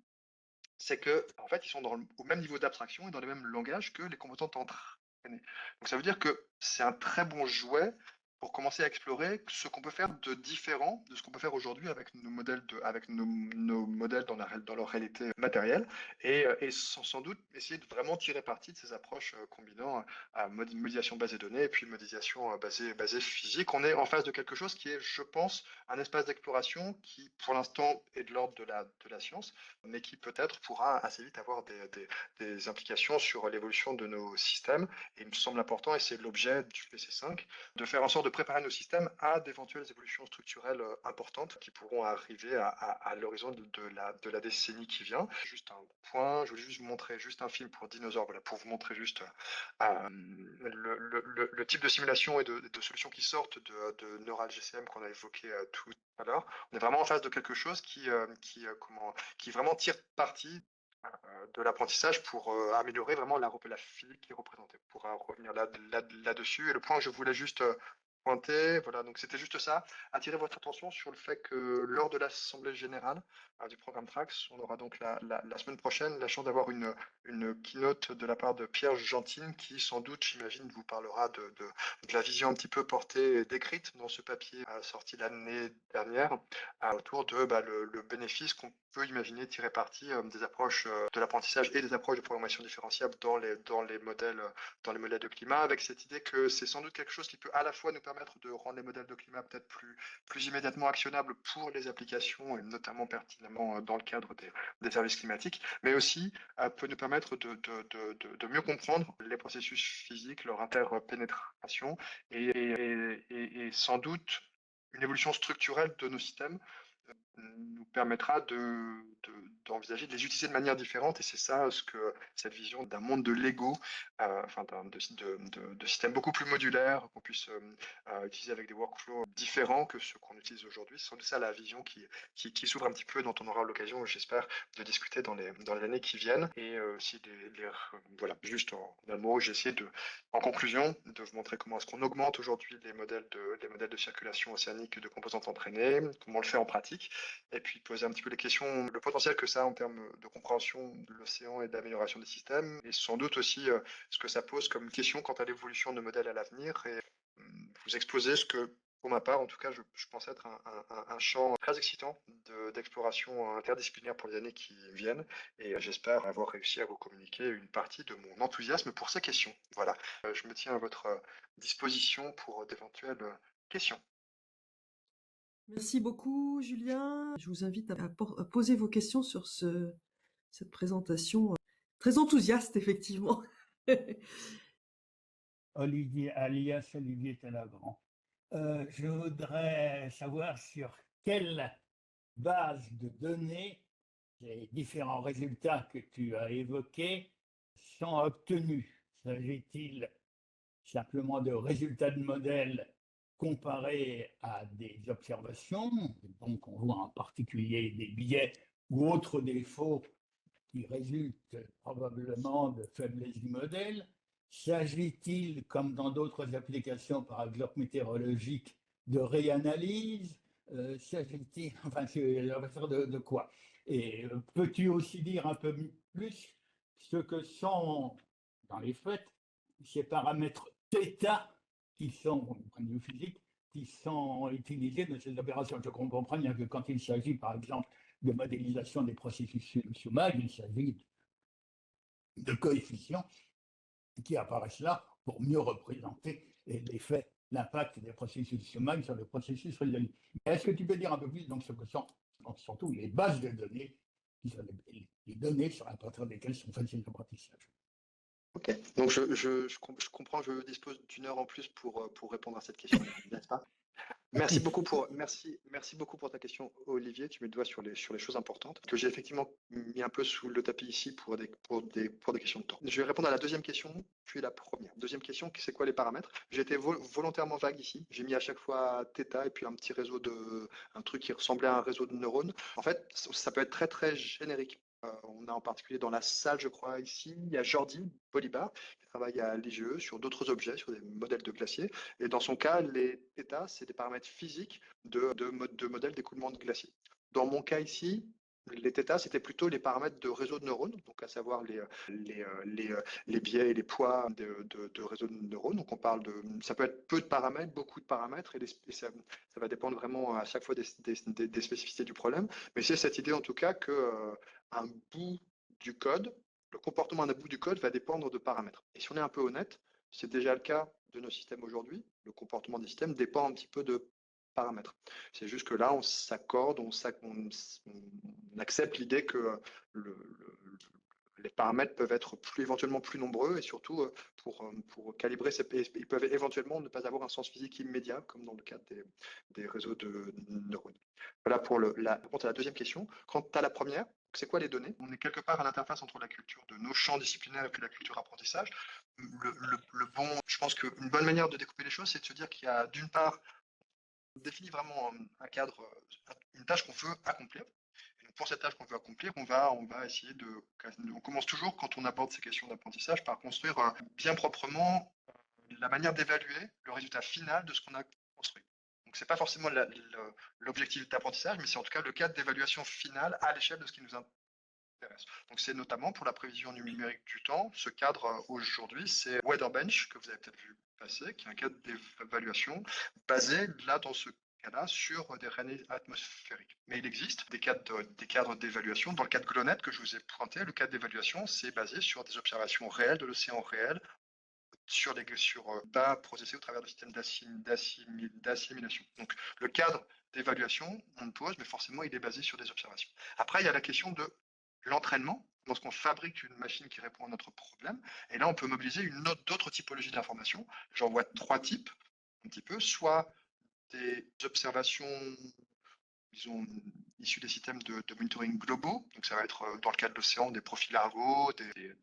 c'est que en fait, ils sont au même niveau d'abstraction et dans le même langage que les composantes entraînées. Donc ça veut dire que c'est un très bon jouet pour commencer à explorer ce qu'on peut faire de différent de ce qu'on peut faire aujourd'hui avec nos modèles nos modèles dans leur réalité matérielle et sans doute essayer de vraiment tirer parti de ces approches combinant modélisation basée données et puis modélisation basée physique. On est en face de quelque chose qui est, je pense, un espace d'exploration qui, pour l'instant, est de l'ordre de la science, mais qui peut-être pourra assez vite avoir des implications sur l'évolution de nos systèmes. Et il me semble important, et c'est l'objet du PC5, de faire en sorte de préparer nos systèmes à d'éventuelles évolutions structurelles importantes qui pourront arriver à l'horizon de la décennie qui vient. Juste un point, je voulais juste vous montrer juste un film pour dinosaures, voilà, pour vous montrer juste le type de simulation et de solutions qui sortent de Neural GCM qu'on a évoqué tout à l'heure. On est vraiment en face de quelque chose qui vraiment tire parti de l'apprentissage pour améliorer vraiment la physique qui est représentée. On pourra revenir là-dessus. Et le point que je voulais juste pointer, voilà, donc c'était juste ça, attirer votre attention sur le fait que lors de l'Assemblée générale du programme Trax, on aura donc la semaine prochaine la chance d'avoir une keynote de la part de Pierre Gentine qui, sans doute, j'imagine, vous parlera de la vision un petit peu portée et décrite dans ce papier sorti l'année dernière autour de le bénéfice qu'on peut imaginer tirer parti des approches de l'apprentissage et des approches de programmation différenciable dans les modèles de climat, avec cette idée que c'est sans doute quelque chose qui peut à la fois nous permettre de rendre les modèles de climat peut-être plus immédiatement actionnables pour les applications, et notamment pertinemment dans le cadre des services climatiques, mais aussi peut nous permettre de mieux comprendre les processus physiques, leur interpénétration, et sans doute une évolution structurelle de nos systèmes nous permettra d'envisager de les utiliser de manière différente. Et c'est ça cette vision d'un monde de Lego, enfin de systèmes beaucoup plus modulaires qu'on puisse utiliser avec des workflows différents que ceux qu'on utilise aujourd'hui. C'est ça la vision qui s'ouvre un petit peu, dont on aura l'occasion, j'espère, de discuter dans les années qui viennent. Et aussi voilà, juste un mot, j'ai essayé en conclusion, de vous montrer comment est-ce qu'on augmente aujourd'hui les modèles de circulation océanique de composantes entraînées, comment on le fait en pratique, et puis poser un petit peu les questions, le potentiel que ça a en termes de compréhension de l'océan et d'amélioration des systèmes, et sans doute aussi ce que ça pose comme question quant à l'évolution de modèles à l'avenir, et vous exposer ce que, pour ma part, en tout cas, je pense être un champ très excitant d'exploration interdisciplinaire pour les années qui viennent, et j'espère avoir réussi à vous communiquer une partie de mon enthousiasme pour ces questions. Voilà, je me tiens à votre disposition pour d'éventuelles questions. Merci beaucoup, Julien. Je vous invite à poser vos questions sur cette présentation très enthousiaste, effectivement. Olivier, alias Olivier Talagrand. Je voudrais savoir sur quelle base de données les différents résultats que tu as évoqués sont obtenus. S'agit-il simplement de résultats de modèles comparés à des observations, donc on voit en particulier des biais ou autres défauts qui résultent probablement de faiblesse du modèle? S'agit-il, comme dans d'autres applications, par exemple météorologiques, de réanalyse? S'agit-il, enfin, c'est à partir de quoi? Et peux-tu aussi dire un peu plus ce que sont, dans les faits, ces paramètres θ qui sont, du point de vue physique, qui sont utilisés dans ces opérations? Je comprends bien que quand il s'agit, par exemple, de modélisation des processus sous mag, il s'agit de coefficients qui apparaissent là pour mieux représenter l'effet, l'impact des processus sous mag sur le processus résolu. Est-ce que tu peux dire un peu plus donc ce que sont donc, surtout les bases de données, qui sont les données sur à partir desquelles sont faits ces apprentissages? Ok, donc je comprends, je dispose d'une heure en plus pour répondre à cette question, n'est-ce pas? Merci beaucoup pour ta question, Olivier. Tu mets le doigt sur les choses importantes que j'ai effectivement mis un peu sous le tapis ici pour des questions de temps. Je vais répondre à la deuxième question, puis la première. Deuxième question, c'est quoi les paramètres? J'ai été volontairement vague ici. J'ai mis à chaque fois θ et puis un truc qui ressemblait à un réseau de neurones. En fait, ça peut être très très générique. On a en particulier dans la salle, je crois, ici, il y a Jordi Bolibar qui travaille à l'IGE sur d'autres objets, sur des modèles de glaciers. Et dans son cas, les θ, c'est des paramètres physiques de modèles d'écoulement de glaciers. Dans mon cas ici, les θ, c'était plutôt les paramètres de réseau de neurones, donc à savoir les biais et les poids de réseau de neurones. Donc on parle ça peut être peu de paramètres, beaucoup de paramètres, et ça va dépendre vraiment à chaque fois des spécificités du problème. Mais c'est cette idée en tout cas que un bout du code, le comportement d'un bout du code va dépendre de paramètres. Et si on est un peu honnête, c'est déjà le cas de nos systèmes aujourd'hui. Le comportement des systèmes dépend un petit peu de paramètres. C'est juste que là, on s'accorde, on accepte l'idée que le les paramètres peuvent être éventuellement plus nombreux et surtout pour calibrer ils peuvent éventuellement ne pas avoir un sens physique immédiat, comme dans le cas des réseaux de neurones. Voilà pour la réponse à la deuxième question. Quant à la première, c'est quoi les données? On est quelque part à l'interface entre la culture de nos champs disciplinaires et puis la culture apprentissage. Je pense qu'une bonne manière de découper les choses, c'est de se dire qu'il y a d'une part, on définit vraiment un cadre, une tâche qu'on veut accomplir. Et donc pour cette tâche qu'on veut accomplir, on va essayer on commence toujours quand on aborde ces questions d'apprentissage par construire bien proprement la manière d'évaluer le résultat final de ce qu'on a construit. Donc c'est pas forcément l'objectif d'apprentissage, mais c'est en tout cas le cadre d'évaluation finale à l'échelle de ce qui nous intéresse. Donc c'est notamment pour la prévision numérique du temps. Ce cadre aujourd'hui, c'est Weatherbench, que vous avez peut-être vu passer, qui est un cadre d'évaluation basé là dans ce cas-là sur des réalités atmosphériques. Mais il existe des cadres d'évaluation. Dans le cadre GLONASS que je vous ai pointé, le cadre d'évaluation, c'est basé sur des observations réelles de l'océan réel pas processé au travers de systèmes d'assimilation. Donc le cadre d'évaluation, on le pose, mais forcément il est basé sur des observations. Après, il y a la question de l'entraînement, lorsqu'on fabrique une machine qui répond à notre problème, et là on peut mobiliser d'autres typologies d'informations. J'en vois trois types, un petit peu, soit des observations disons, issus des systèmes de monitoring globaux. Donc, ça va être dans le cas de l'océan des profils larvaux, des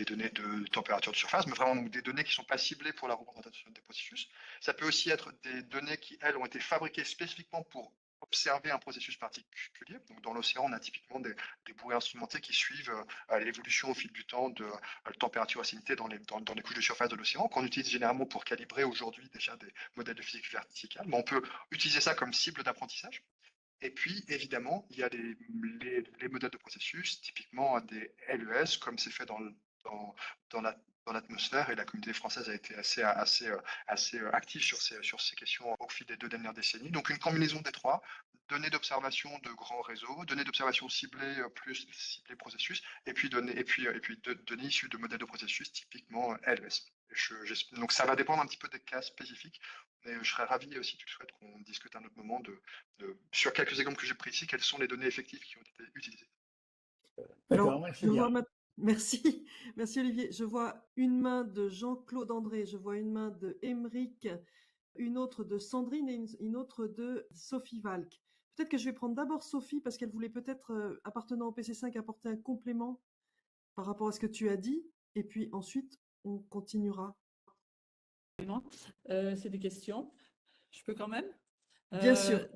données de température de surface, mais vraiment donc, des données qui ne sont pas ciblées pour la représentation des processus. Ça peut aussi être des données qui, elles, ont été fabriquées spécifiquement pour observer un processus particulier. Donc, dans l'océan, on a typiquement des bouées instrumentées qui suivent l'évolution au fil du temps de la température et salinité dans les couches de surface de l'océan, qu'on utilise généralement pour calibrer aujourd'hui déjà des modèles de physique verticale. Mais on peut utiliser ça comme cible d'apprentissage. Et puis, évidemment, il y a les modèles de processus, typiquement des LES, comme c'est fait dans l'atmosphère, et la communauté française a été assez active sur ces questions au fil des 2 dernières décennies. Donc, une combinaison des trois, données d'observation de grands réseaux, données d'observation ciblées, plus ciblées processus, et puis données issues de modèles de processus, typiquement LES. Donc, ça va dépendre un petit peu des cas spécifiques, mais je serais ravi, si tu le souhaites, qu'on discute à un autre moment sur quelques exemples que j'ai pris ici, quelles sont les données effectives qui ont été utilisées. D'accord, Alors, merci je vois bien. merci, merci Olivier. Je vois une main de Jean-Claude André, je vois une main de Émeric, une autre de Sandrine et une autre de Sophie Valk. Peut-être que je vais prendre d'abord Sophie parce qu'elle voulait peut-être, appartenant au PC5, apporter un complément par rapport à ce que tu as dit. Et puis ensuite, on continuera. C'est des questions. Je peux quand même. Bien sûr.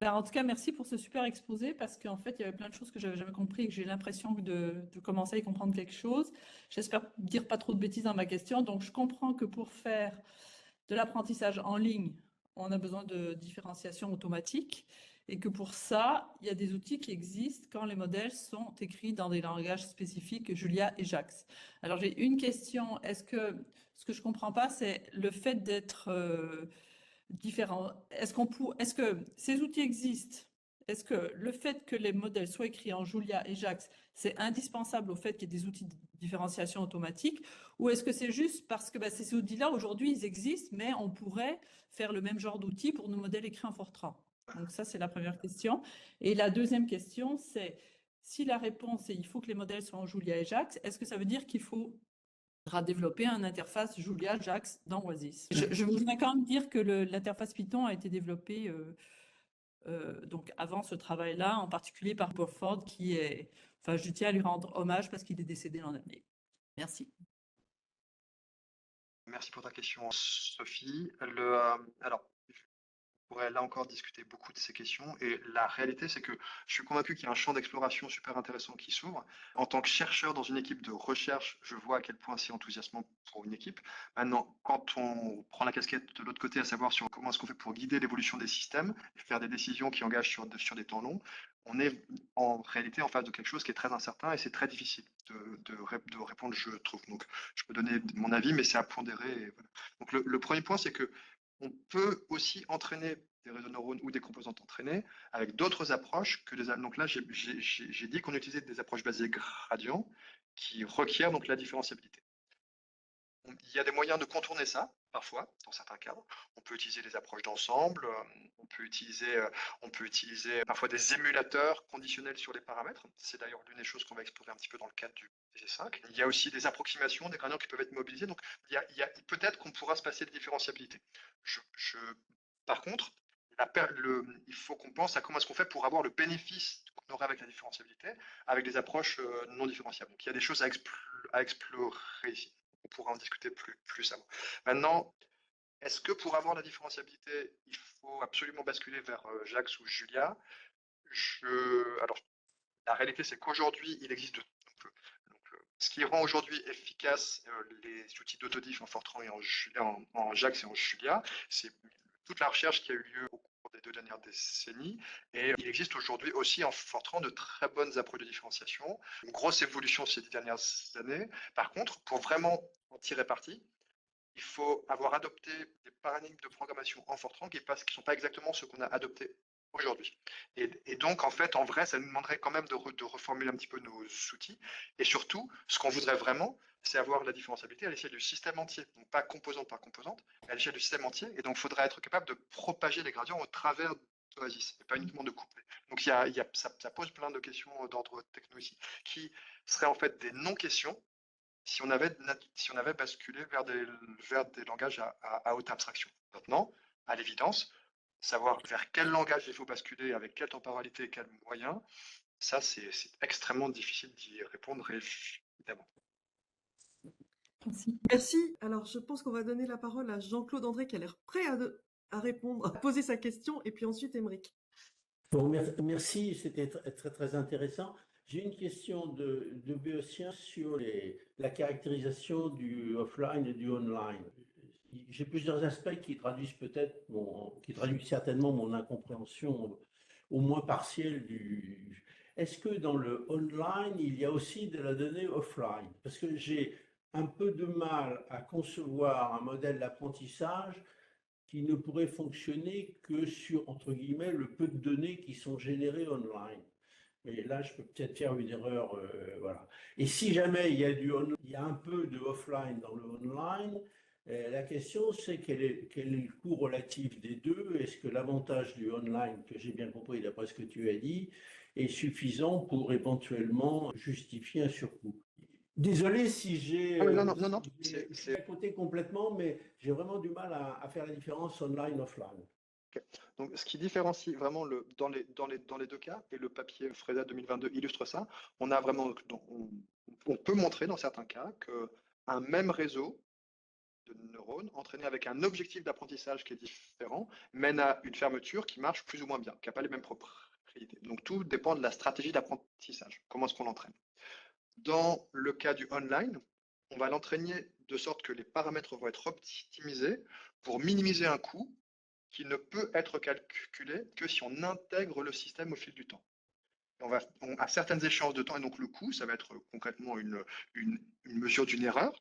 En tout cas, merci pour ce super exposé parce qu'en fait, il y avait plein de choses que j'avais jamais compris et que j'ai l'impression de commencer à y comprendre quelque chose. J'espère dire pas trop de bêtises dans ma question. Donc, je comprends que pour faire de l'apprentissage en ligne, on a besoin de différenciation automatique et que pour ça, il y a des outils qui existent quand les modèles sont écrits dans des langages spécifiques, Julia et Jax. Alors, j'ai une question. Ce que je comprends pas, c'est le fait d'être différent. Est-ce que ces outils existent? Est-ce que le fait que les modèles soient écrits en Julia et Jax, c'est indispensable au fait qu'il y ait des outils de différenciation automatique? Ou est-ce que c'est juste parce que ces outils-là, aujourd'hui, ils existent, mais on pourrait faire le même genre d'outils pour nos modèles écrits en Fortran? Donc ça, c'est la première question. Et la deuxième question, c'est si la réponse est il faut que les modèles soient en Julia et Jax, est-ce que ça veut dire qu'il faut développer une interface Julia Jax dans Oasis? Je voudrais quand même dire que l'interface Python a été développée donc avant ce travail-là, en particulier par Bob Ford, je tiens à lui rendre hommage parce qu'il est décédé l'an dernier. Merci. Merci pour ta question, Sophie. Alors, on pourrait là encore discuter beaucoup de ces questions. Et la réalité, c'est que je suis convaincu qu'il y a un champ d'exploration super intéressant qui s'ouvre. En tant que chercheur dans une équipe de recherche, je vois à quel point c'est enthousiasmant pour une équipe. Maintenant, quand on prend la casquette de l'autre côté, à savoir sur comment est-ce qu'on fait pour guider l'évolution des systèmes et faire des décisions qui engagent sur des temps longs, on est en réalité en face de quelque chose qui est très incertain et c'est très difficile de répondre, je trouve. Donc, je peux donner mon avis, mais c'est à pondérer. Et voilà. Donc, le premier point, c'est que on peut aussi entraîner des réseaux neurones ou des composantes entraînées avec d'autres approches que donc là, j'ai dit qu'on utilisait des approches basées gradient qui requièrent donc la différenciabilité. Il y a des moyens de contourner ça, parfois, dans certains cadres. On peut utiliser des approches d'ensemble, on peut utiliser parfois des émulateurs conditionnels sur les paramètres. C'est d'ailleurs l'une des choses qu'on va explorer un petit peu dans le cadre du PC5. Il y a aussi des approximations, des gradients qui peuvent être mobilisés. Donc, peut-être qu'on pourra se passer de différenciabilité. Par contre, il faut qu'on pense à comment est-ce qu'on fait pour avoir le bénéfice qu'on aurait avec la différenciabilité, avec des approches non différenciables. Donc, il y a des choses à explorer ici. On pourra en discuter plus avant. Maintenant, est-ce que pour avoir la différenciabilité, il faut absolument basculer vers JAX ou Julia? Alors, la réalité, c'est qu'aujourd'hui, il existe ce qui rend aujourd'hui efficace les outils d'autodiff en Fortran et en JAX et en Julia, c'est toute la recherche qui a eu lieu au cours des 2 dernières décennies. Et il existe aujourd'hui aussi en Fortran de très bonnes approches de différenciation, une grosse évolution ces 10 dernières années. Par contre, pour vraiment en tirer parti, il faut avoir adopté des paradigmes de programmation en Fortran qui ne sont pas exactement ceux qu'on a adoptés aujourd'hui. Et donc, en fait, en vrai, ça nous demanderait quand même de reformuler un petit peu nos outils. Et surtout, ce qu'on voudrait vraiment, c'est avoir la différenciabilité à l'échelle du système entier. Donc, pas composante par composante, mais à l'échelle du système entier. Et donc, il faudrait être capable de propager les gradients au travers d'Oasis, et pas uniquement de coupler. Donc, ça pose plein de questions d'ordre techno ici, qui seraient en fait des non-questions si on avait basculé vers des langages à haute abstraction. Maintenant, à l'évidence, savoir vers quel langage il faut basculer, avec quelle temporalité, quels moyens, ça, c'est extrêmement difficile d'y répondre, évidemment. Merci. Merci. Alors, je pense qu'on va donner la parole à Jean-Claude André qui a l'air prêt à répondre, à poser sa question, et puis ensuite Émeric. Bon, merci, c'était très intéressant. J'ai une question de Béotien sur la caractérisation du offline et du online. J'ai plusieurs aspects qui traduisent certainement mon incompréhension, au moins partielle du. Est-ce que dans le online, il y a aussi de la donnée offline? Parce que j'ai un peu de mal à concevoir un modèle d'apprentissage qui ne pourrait fonctionner que sur, entre guillemets, le peu de données qui sont générées online. Et là, je peux peut-être faire une erreur, voilà. Et si jamais il y a un peu de offline dans le online, la question c'est quel est le coût relatif des deux? Est-ce que l'avantage du online, que j'ai bien compris d'après ce que tu as dit, est suffisant pour éventuellement justifier un surcoût? Désolé si j'ai Non, côté complètement, mais j'ai vraiment du mal à faire la différence online-offline. Okay. Donc, ce qui différencie vraiment dans les deux cas, et le papier Freda 2022 illustre ça, on a vraiment, on peut montrer dans certains cas qu'un même réseau de neurones entraîné avec un objectif d'apprentissage qui est différent mène à une fermeture qui marche plus ou moins bien, qui n'a pas les mêmes propriétés. Donc, tout dépend de la stratégie d'apprentissage. Comment est-ce qu'on l'entraîne? Dans le cas du online, on va l'entraîner de sorte que les paramètres vont être optimisés pour minimiser un coût qui ne peut être calculé que si on intègre le système au fil du temps. À certaines échéances de temps, et donc le coût, ça va être concrètement une mesure d'une erreur.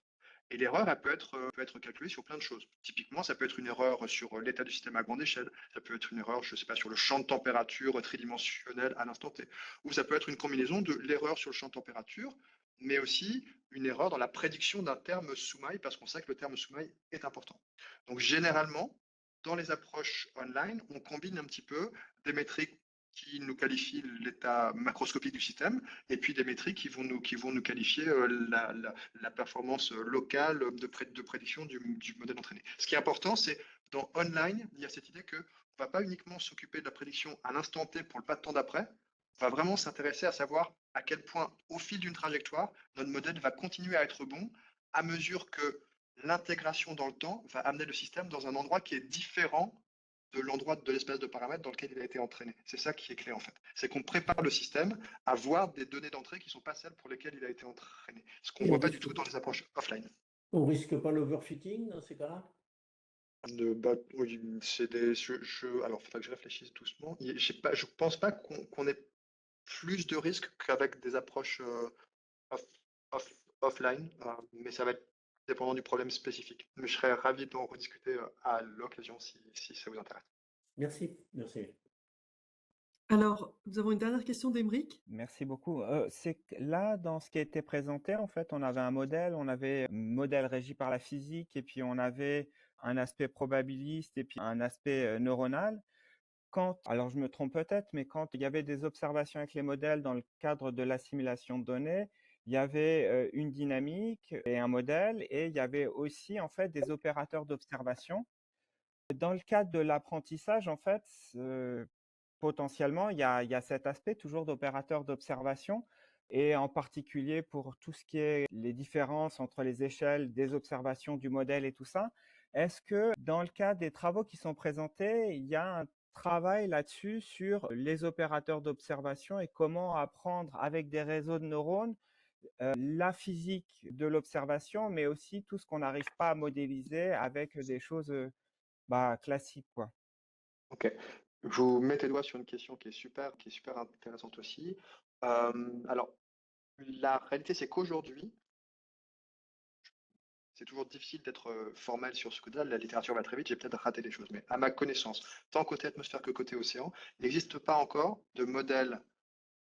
Et l'erreur, elle peut être calculée sur plein de choses. Typiquement, ça peut être une erreur sur l'état du système à grande échelle. Ça peut être une erreur, je ne sais pas, sur le champ de température tridimensionnel à l'instant T. Ou ça peut être une combinaison de l'erreur sur le champ de température, mais aussi une erreur dans la prédiction d'un terme sous-maille, parce qu'on sait que le terme sous-maille est important. Donc, généralement, dans les approches online, on combine un petit peu des métriques qui nous qualifient l'état macroscopique du système, et puis des métriques qui vont nous qualifier la performance locale de prédiction du modèle entraîné. Ce qui est important, c'est dans online, il y a cette idée qu'on ne va pas uniquement s'occuper de la prédiction à l'instant T pour le pas de temps d'après, on va vraiment s'intéresser à savoir à quel point, au fil d'une trajectoire, notre modèle va continuer à être bon à mesure que l'intégration dans le temps va amener le système dans un endroit qui est différent de l'endroit de l'espace de paramètres dans lequel il a été entraîné. C'est ça qui est clé en fait. C'est qu'on prépare le système à voir des données d'entrée qui ne sont pas celles pour lesquelles il a été entraîné. Ce qu'on ne voit pas du tout dans les approches offline. On risque pas l'overfitting dans ces cas-là? Oui, alors, il faudra que je réfléchisse doucement. Je ne pense pas qu'on ait plus de risques qu'avec des approches offline, mais ça va être dépendant du problème spécifique. Mais je serais ravi d'en rediscuter à l'occasion si ça vous intéresse. Merci. Alors, nous avons une dernière question d'Émeric. Merci beaucoup. C'est que là, dans ce qui a été présenté, en fait, on avait un modèle, on avait un modèle régi par la physique, et puis on avait un aspect probabiliste, et puis un aspect neuronal. Alors je me trompe peut-être, mais quand il y avait des observations avec les modèles dans le cadre de l'assimilation de données, il y avait une dynamique et un modèle, et il y avait aussi en fait des opérateurs d'observation. Dans le cadre de l'apprentissage, en fait, potentiellement, il y a cet aspect toujours d'opérateur d'observation, et en particulier pour tout ce qui est les différences entre les échelles des observations du modèle et tout ça. Est-ce que dans le cadre des travaux qui sont présentés, il y a un travail là-dessus sur les opérateurs d'observation et comment apprendre avec des réseaux de neurones la physique de l'observation, mais aussi tout ce qu'on n'arrive pas à modéliser avec des choses classiques, quoi. Ok. Je vous mets tes doigts sur une question qui est super intéressante aussi. Alors, la réalité, c'est qu'aujourd'hui, c'est toujours difficile d'être formel sur ce côté-là. La littérature va très vite, j'ai peut-être raté des choses. Mais à ma connaissance, tant côté atmosphère que côté océan, il n'existe pas encore de modèle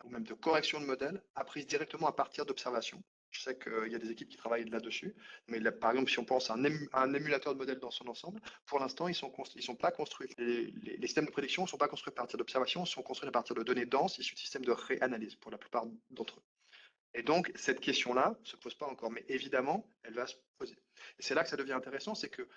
ou même de correction de modèle apprise directement à partir d'observations. Je sais qu'il y a des équipes qui travaillent là-dessus, mais là, par exemple, si on pense à un émulateur de modèle dans son ensemble, pour l'instant, ils sont pas construits. Les systèmes de prédiction ne sont pas construits à partir d'observations, ils sont construits à partir de données denses issues de systèmes de réanalyse pour la plupart d'entre eux. Et donc, cette question-là ne se pose pas encore, mais évidemment, elle va se poser. Et c'est là que ça devient intéressant, c'est que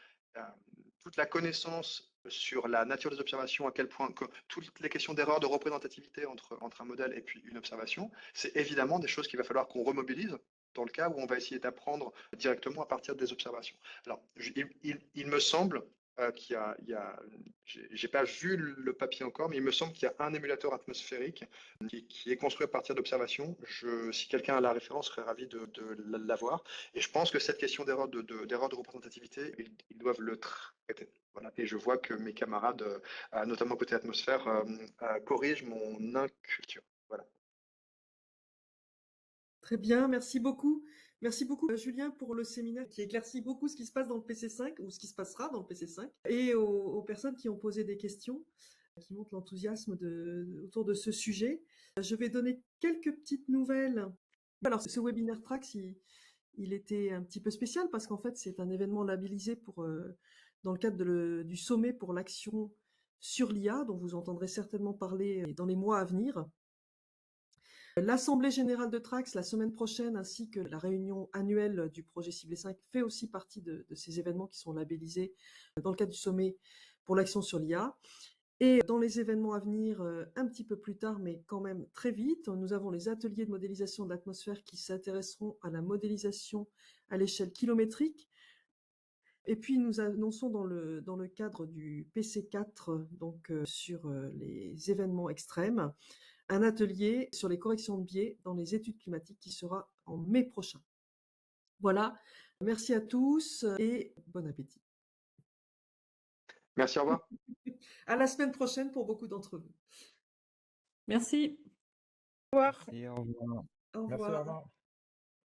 toute la connaissance sur la nature des observations, à quel point, que toutes les questions d'erreur de représentativité entre un modèle et puis une observation, c'est évidemment des choses qu'il va falloir qu'on remobilise dans le cas où on va essayer d'apprendre directement à partir des observations. Alors, il me semble j'ai pas vu le papier encore, mais il me semble qu'il y a un émulateur atmosphérique qui est construit à partir d'observations. Si quelqu'un a la référence, je serais ravi de l'avoir. Et je pense que cette question d'erreur de représentativité, ils doivent le traiter. Voilà. Et je vois que mes camarades, notamment côté atmosphère, corrigent mon inculture. Voilà. Très bien, merci beaucoup. Merci beaucoup, Julien, pour le séminaire qui éclaircit beaucoup ce qui se passe dans le PC5 ou ce qui se passera dans le PC5 et aux personnes qui ont posé des questions, qui montrent l'enthousiasme autour de ce sujet. Je vais donner quelques petites nouvelles. Alors, ce webinaire Trax, il était un petit peu spécial parce qu'en fait, c'est un événement labellisé dans le cadre du sommet pour l'action sur l'IA, dont vous entendrez certainement parler dans les mois à venir. L'Assemblée générale de Trax la semaine prochaine, ainsi que la réunion annuelle du projet Ciblé 5 fait aussi partie de ces événements qui sont labellisés dans le cadre du sommet pour l'action sur l'IA. Et dans les événements à venir, un petit peu plus tard, mais quand même très vite, nous avons les ateliers de modélisation de l'atmosphère qui s'intéresseront à la modélisation à l'échelle kilométrique. Et puis nous annonçons dans le cadre du PC4, donc sur les événements extrêmes, un atelier sur les corrections de biais dans les études climatiques qui sera en mai prochain. Voilà, merci à tous et bon appétit. Merci, au revoir. À la semaine prochaine pour beaucoup d'entre vous. Merci. Merci, au revoir. Au Merci, au revoir. revoir.